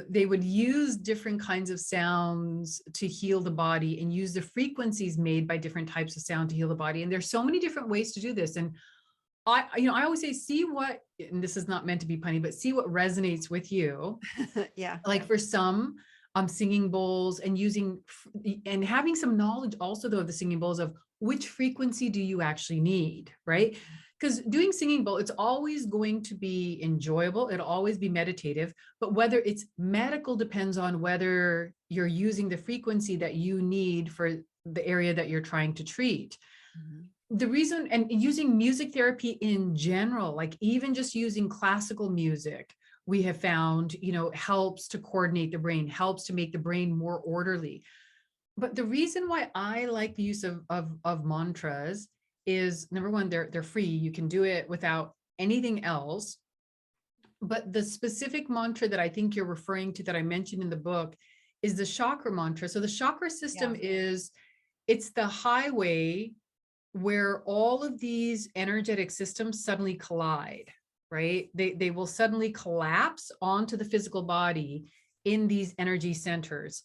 they would use different kinds of sounds to heal the body and use the frequencies made by different types of sound to heal the body. And there's so many different ways to do this. And I always say, see what, and this is not meant to be punny, but see what resonates with you. Yeah. Like for some, singing bowls and and having some knowledge also though of the singing bowls of which frequency do you actually need, right? Because doing singing bowl, it's always going to be enjoyable. It'll always be meditative, but whether it's medical depends on whether you're using the frequency that you need for the area that you're trying to treat. The reason, and using music therapy in general, like even just using classical music, we have found, helps to coordinate the brain, helps to make the brain more orderly. But the reason why I like the use of mantras is, number one, they're free. You can do it without anything else. But the specific mantra that I think you're referring to that I mentioned in the book is the chakra mantra. So the chakra system it's the highway where all of these energetic systems suddenly collide, right? They will suddenly collapse onto the physical body in these energy centers.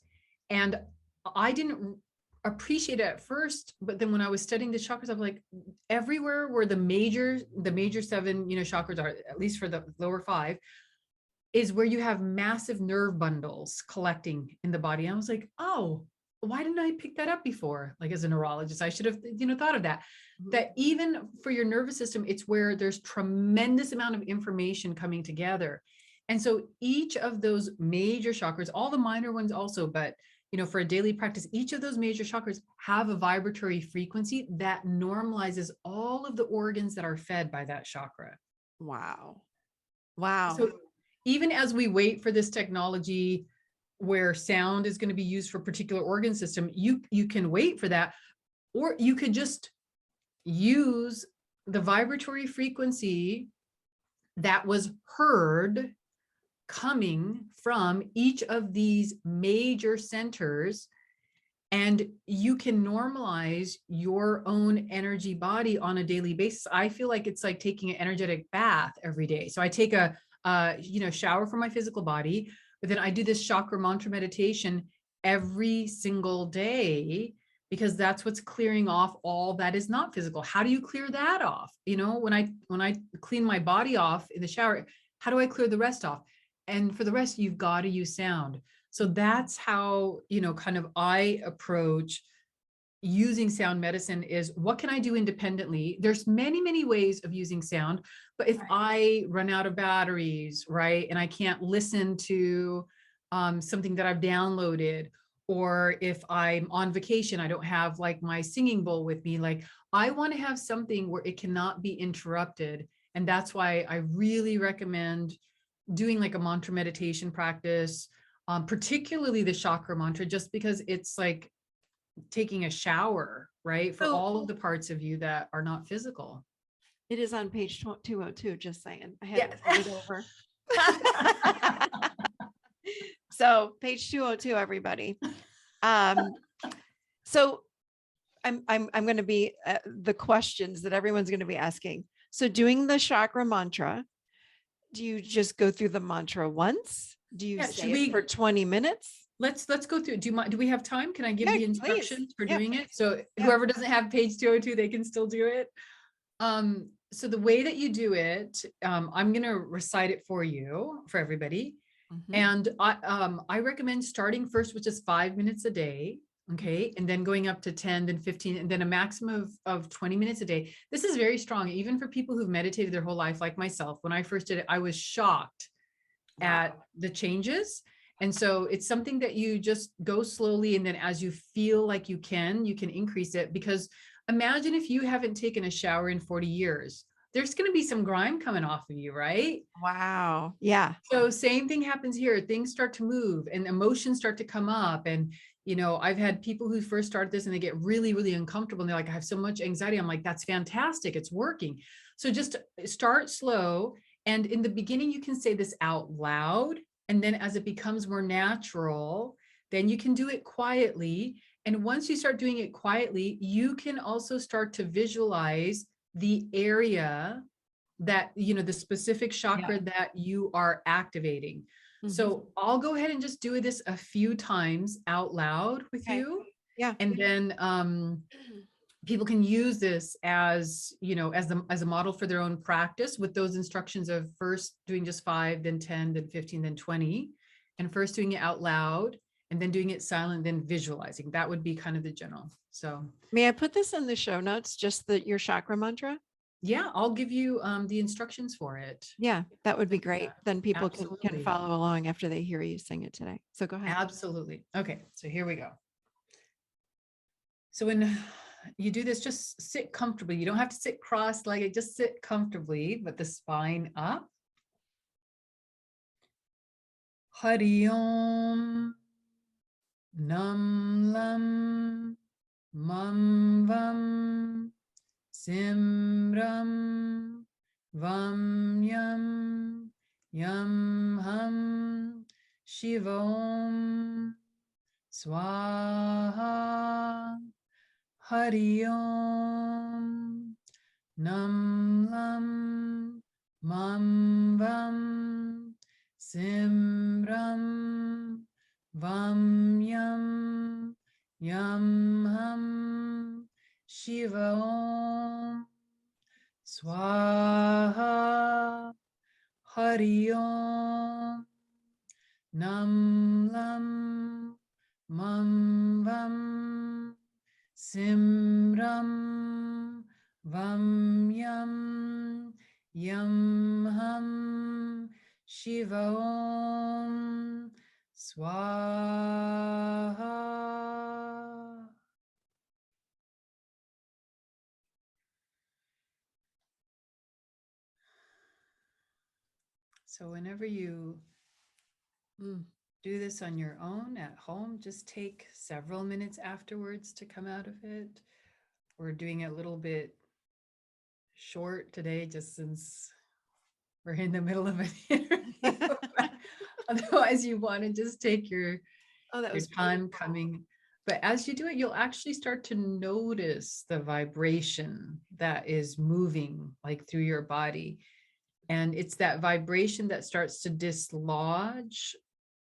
And I didn't appreciate it at first, but then when I was studying the chakras, I'm like, everywhere where the major 7, chakras are, at least for the lower 5, is where you have massive nerve bundles collecting in the body. And I was like, oh, why didn't I pick that up before? Like as a neurologist, I should have, thought of that. That even for your nervous system, it's where there's tremendous amount of information coming together. And so each of those major chakras, all the minor ones also, but for a daily practice, each of those major chakras have a vibratory frequency that normalizes all of the organs that are fed by that chakra. Wow. So even as we wait for this technology where sound is going to be used for a particular organ system, you can wait for that, or you could just use the vibratory frequency that was heard coming from each of these major centers, and you can normalize your own energy body on a daily basis. I feel like it's like taking an energetic bath every day. So I take a shower for my physical body, but then I do this chakra mantra meditation every single day, because that's what's clearing off all that is not physical. How do you clear that off? When I clean my body off in the shower, how do I clear the rest off? And for the rest, you've got to use sound. So that's how, kind of I approach using sound medicine is, what can I do independently? There's many, many ways of using sound, but if I run out of batteries, right, and I can't listen to something that I've downloaded, or if I'm on vacation, I don't have like my singing bowl with me, like I want to have something where it cannot be interrupted. And that's why I really recommend doing like a mantra meditation practice, particularly the chakra mantra, just because it's like taking a shower, right? For all of the parts of you that are not physical. It is on page 202, just saying. I had to read it over. So page 202, everybody. So I'm going to be the questions that everyone's going to be asking. So doing the chakra mantra, do you just go through the mantra once? Do you say it for 20 minutes? Let's go through. Do we have time? Can I give the instructions for doing it? So Yeah. Whoever doesn't have page 202, they can still do it. So the way that you do it, I'm going to recite it for you, for everybody. Mm-hmm. And I recommend starting first with just 5 minutes a day. Okay. And then going up to 10, then 15, and then a maximum of 20 minutes a day. This is very strong, even for people who've meditated their whole life, like myself. When I first did it, I was shocked at the changes. And so it's something that you just go slowly. And then as you feel like you can increase it, because imagine if you haven't taken a shower in 40 years, there's going to be some grime coming off of you, right? Wow. Yeah. So same thing happens here. Things start to move and emotions start to come up. And, I've had people who first start this and they get really, really uncomfortable. And they're like, I have so much anxiety. I'm like, that's fantastic. It's working. So just start slow. And in the beginning, you can say this out loud. And then as it becomes more natural, then you can do it quietly. And once you start doing it quietly, you can also start to visualize the area that, the specific chakra that you are activating. So I'll go ahead and just do this a few times out loud with you. Yeah. And then people can use this as, as a model for their own practice, with those instructions of first doing just 5, then 10, then 15, then 20, and first doing it out loud and then doing it silent, then visualizing. That would be kind of the general. So may I put this in the show notes, just your chakra mantra? yeah, I'll give you the instructions for it. Yeah, that would be great. Then people can Absolutely. follow along after they hear you sing it today. So go ahead. Absolutely. Okay, so here we go. So when you do this, just sit comfortably. You don't have to sit cross-legged, just sit comfortably with the spine up. Hari Om Nam Lam Mam Vam Simram Vam Yam Yam Ham Shivam Swaha Hari Om Nam Lam Mam Vam Simram Vam Yam Yam Ham Shiva Om Swaha Hari Om Nam Lam Mam Vam Simram Vam Yam Yam Ham Shiva Om Swaha. So whenever you do this on your own at home, just take several minutes afterwards to come out of it. We're doing it a little bit short today, just since we're in the middle of an interview. Otherwise, you want to just take your time coming. But as you do it, you'll actually start to notice the vibration that is moving like through your body. And it's that vibration that starts to dislodge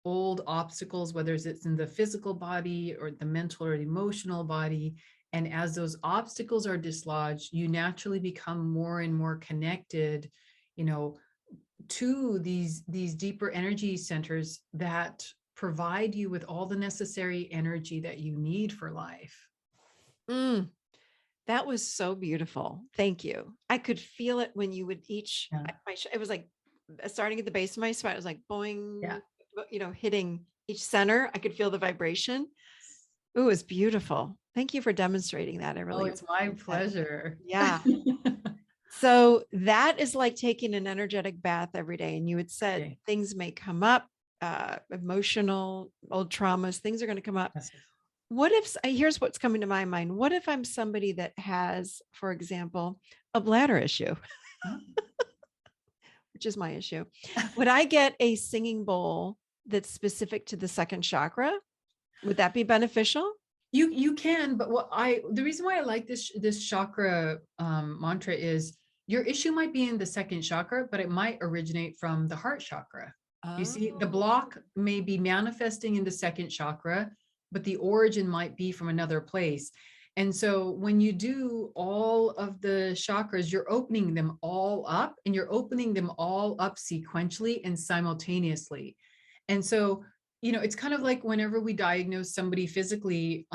old obstacles, whether it's in the physical body or the mental or emotional body. And as those obstacles are dislodged, you naturally become more and more connected, to these deeper energy centers that provide you with all the necessary energy that you need for life. That was so beautiful. Thank you. I could feel it when you would each, it was like starting at the base of my spine. It was like boing, hitting each center. I could feel the vibration. It was beautiful. Thank you for demonstrating that. It's my pleasure. Yeah. So that is like taking an energetic bath every day. And you had said things may come up, emotional, old traumas, things are going to come up. Yes. What if, here's what's coming to my mind. What if I'm somebody that has, for example, a bladder issue, which is my issue? Would I get a singing bowl that's specific to the second chakra? Would that be beneficial? You can, but the reason why I like this chakra mantra is your issue might be in the second chakra, but it might originate from the heart chakra. You see, the block may be manifesting in the second chakra, but the origin might be from another place. And so when you do all of the chakras, you're opening them all up, and you're opening them all up sequentially and simultaneously. And so, it's kind of like whenever we diagnose somebody physically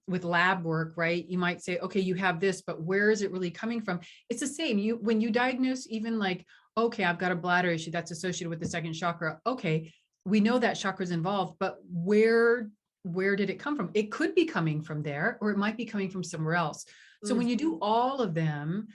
with lab work, right? You might say, okay, you have this, but where is it really coming from? It's the same. When you diagnose, even like, okay, I've got a bladder issue that's associated with the second chakra. Okay, we know that chakra is involved, but where did it come from? It could be coming from there, or it might be coming from somewhere else. So when you do all of them,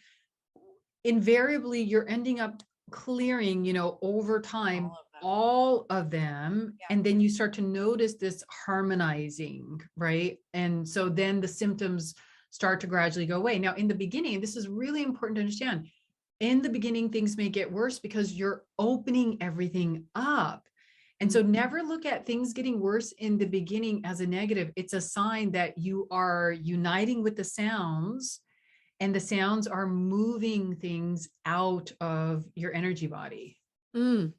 invariably you're ending up clearing, over time, all of them. And then you start to notice this harmonizing, right? And so then the symptoms start to gradually go away. Now, in the beginning, this is really important to understand. In the beginning, things may get worse because you're opening everything up. And so never look at things getting worse in the beginning as a negative. It's a sign that you are uniting with the sounds and the sounds are moving things out of your energy body. Mm.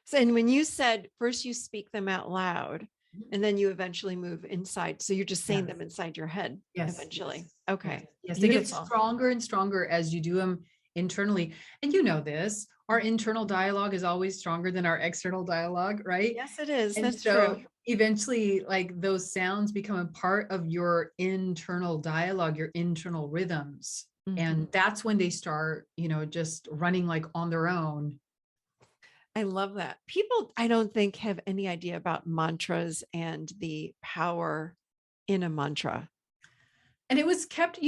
So, and when you said first you speak them out loud and then you eventually move inside. So you're just saying them inside your head eventually. Yes. Okay. Yes. They get Beautiful. stronger and stronger as you do them internally. And you know this, our internal dialogue is always stronger than our external dialogue, right? Yes, it is. And That's so true. eventually, like those sounds become a part of your internal dialogue, your internal rhythms. And that's when they start, just running like on their own. I love that. People, I don't think, have any idea about mantras and the power in a mantra. And it was kept,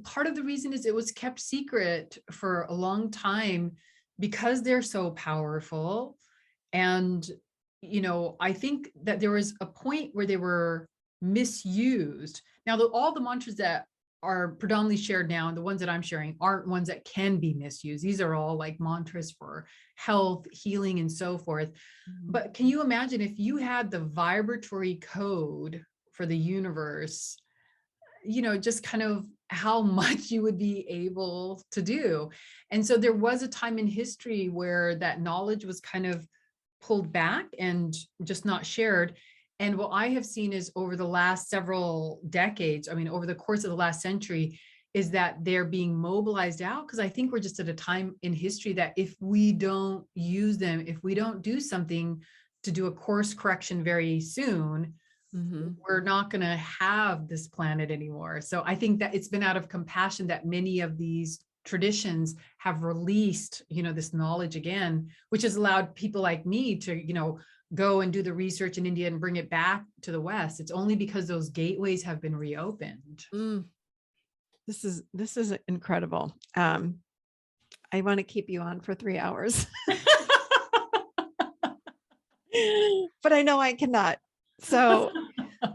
part of the reason is it was kept secret for a long time because they're so powerful. And, I think that there was a point where they were misused. Now, all the mantras that are predominantly shared now, and the ones that I'm sharing aren't ones that can be misused. These are all like mantras for health, healing, and so forth. But can you imagine if you had the vibratory code for the universe, just kind of how much you would be able to do. And so there was a time in history where that knowledge was kind of pulled back and just not shared. And what I have seen is over the last several decades, over the course of the last century, is that they're being mobilized out, because I think we're just at a time in history that if we don't use them, if we don't do something to do a course correction very soon, we're not going to have this planet anymore. So I think that it's been out of compassion that many of these traditions have released, this knowledge again, which has allowed people like me to, go and do the research in India and bring it back to the West. It's only because those gateways have been reopened. This is incredible. I want to keep you on for 3 hours, but I know I cannot. So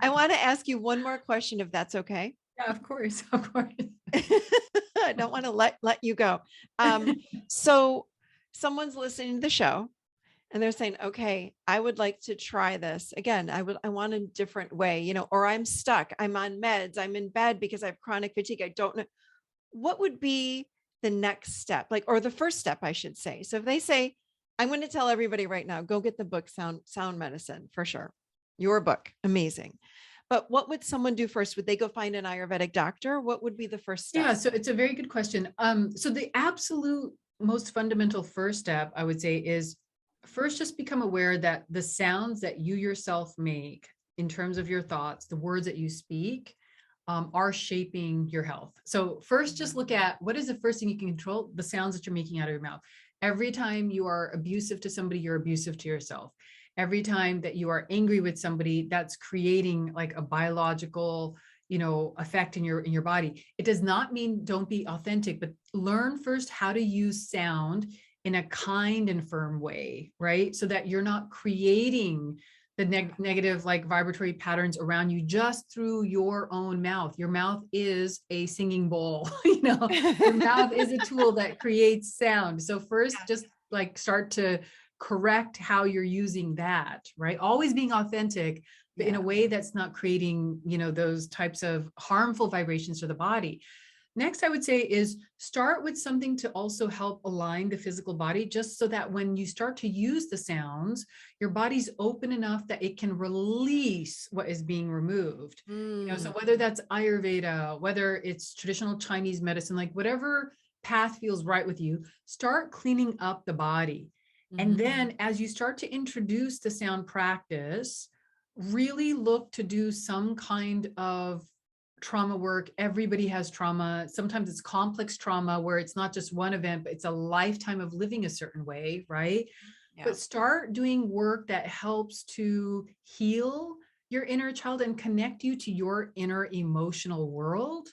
I want to ask you one more question, if that's okay. Yeah, of course. Of course. I don't want to let you go. So someone's listening to the show and they're saying, okay, I would like to try this again. I want a different way, or I'm stuck. I'm on meds. I'm in bed because I have chronic fatigue. I don't know. What would be the next step, or the first step, I should say. So if they say, I'm going to tell everybody right now, go get the book, Sound Medicine, for sure. Your book, amazing. But what would someone do first? Would they go find an Ayurvedic doctor? What would be the first step? Yeah, so it's a very good question. So the absolute most fundamental first step, I would say, is first just become aware that the sounds that you yourself make in terms of your thoughts, the words that you speak, are shaping your health. So first, just look at what is the first thing you can control: the sounds that you're making out of your mouth. Every time you are abusive to somebody, you're abusive to yourself. Every time that you are angry with somebody, that's creating like a biological, effect in your body. It does not mean don't be authentic, but learn first how to use sound in a kind and firm way, right? So that you're not creating the negative, like vibratory patterns around you just through your own mouth. Your mouth is a singing bowl, your mouth is a tool that creates sound. So first, just like start to correct how you're using that, right? Always being authentic, but in a way that's not creating, those types of harmful vibrations to the body. Next, I would say is start with something to also help align the physical body, just so that when you start to use the sounds, your body's open enough that it can release what is being removed. So whether that's Ayurveda, whether it's traditional Chinese medicine, like whatever path feels right with you, start cleaning up the body. And then as you start to introduce the sound practice, really look to do some kind of trauma work. Everybody has trauma. Sometimes it's complex trauma where it's not just one event, but it's a lifetime of living a certain way, right? Yeah. But start doing work that helps to heal your inner child and connect you to your inner emotional world.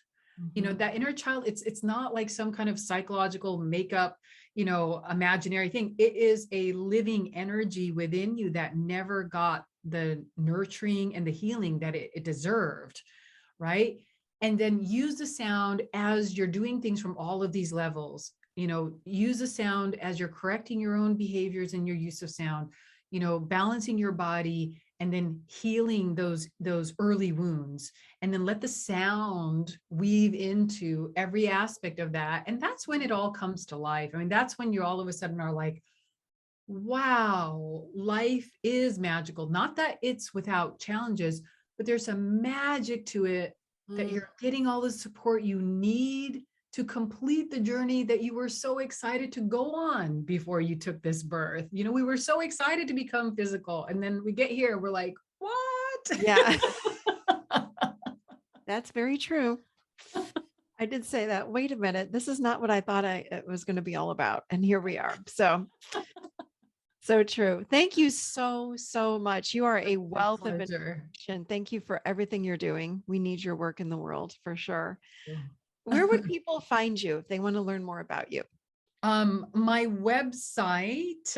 That inner child, it's not like some kind of psychological makeup, imaginary thing. It is a living energy within you that never got the nurturing and the healing that it deserved, right? And then use the sound as you're doing things from all of these levels. Use the sound as you're correcting your own behaviors and your use of sound, balancing your body and then healing those early wounds, and then let the sound weave into every aspect of that. And that's when it all comes to life. I mean, that's when you all of a sudden are like, wow, life is magical. Not that it's without challenges, but there's a magic to it, that you're getting all the support you need to complete the journey that you were so excited to go on before you took this birth. You know, we were so excited to become physical, and then we get here, we're like, what? Yeah. That's very true. I did say that. Wait a minute. This is not what I thought it was going to be all about. And here we are. So true. Thank you so much. You are a wealth of information. Thank you for everything you're doing. We need your work in the world for sure. Yeah. Where would people find you if they want to learn more about you? My website,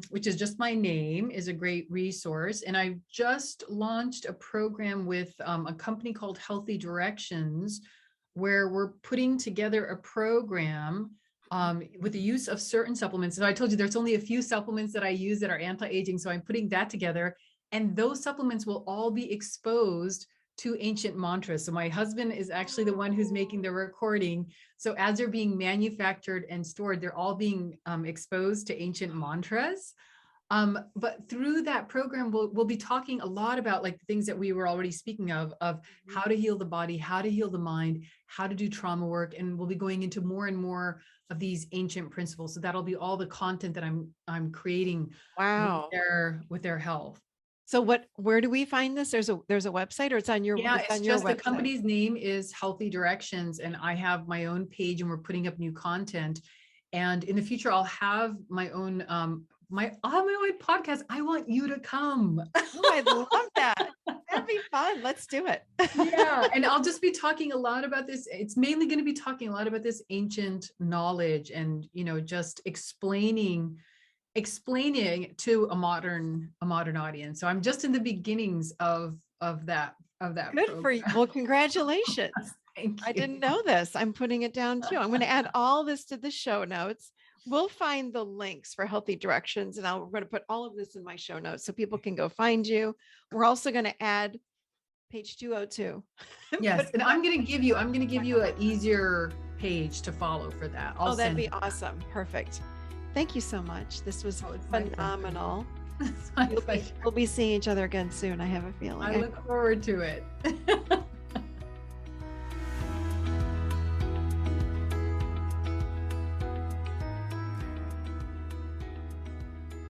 which is just my name, is a great resource. And I've just launched a program with a company called Healthy Directions, where we're putting together a program with the use of certain supplements. So I told you there's only a few supplements that I use that are anti-aging. So I'm putting that together, and those supplements will all be exposed to ancient mantras. So my husband is actually the one who's making the recording. So as they're being manufactured and stored, they're all being exposed to ancient mantras. But through that program, we'll be talking a lot about like the things that we were already speaking of how to heal the body, how to heal the mind, how to do trauma work. And we'll be going into more and more of these ancient principles. So that'll be all the content that I'm creating. Wow. with their health. So where do we find this? There's a website, or it's on your it's on just your the website? Company's name is Healthy Directions, and I have my own page, and we're putting up new content. And in the future, I'll have my own my own podcast. I want you to come. Oh, I love that. That'd be fun. Let's do it. Yeah, and I'll just be talking a lot about this. It's mainly going to be talking a lot about this ancient knowledge, and just explaining to a modern audience. So I'm just in the beginnings of that Good program. for you. Well, congratulations. Thank you. I didn't know this. I'm putting it down too. I'm going to add all this to the show notes. We'll find the links for Healthy Directions, and we're going to put all of this in my show notes so people can go find you. We're also going to add page 202. Yes, and I'm going to give you an easier page to follow for that. That'd be awesome. Perfect. Thank you so much. This was phenomenal. We'll be seeing each other again soon. I have a feeling. I look forward to it.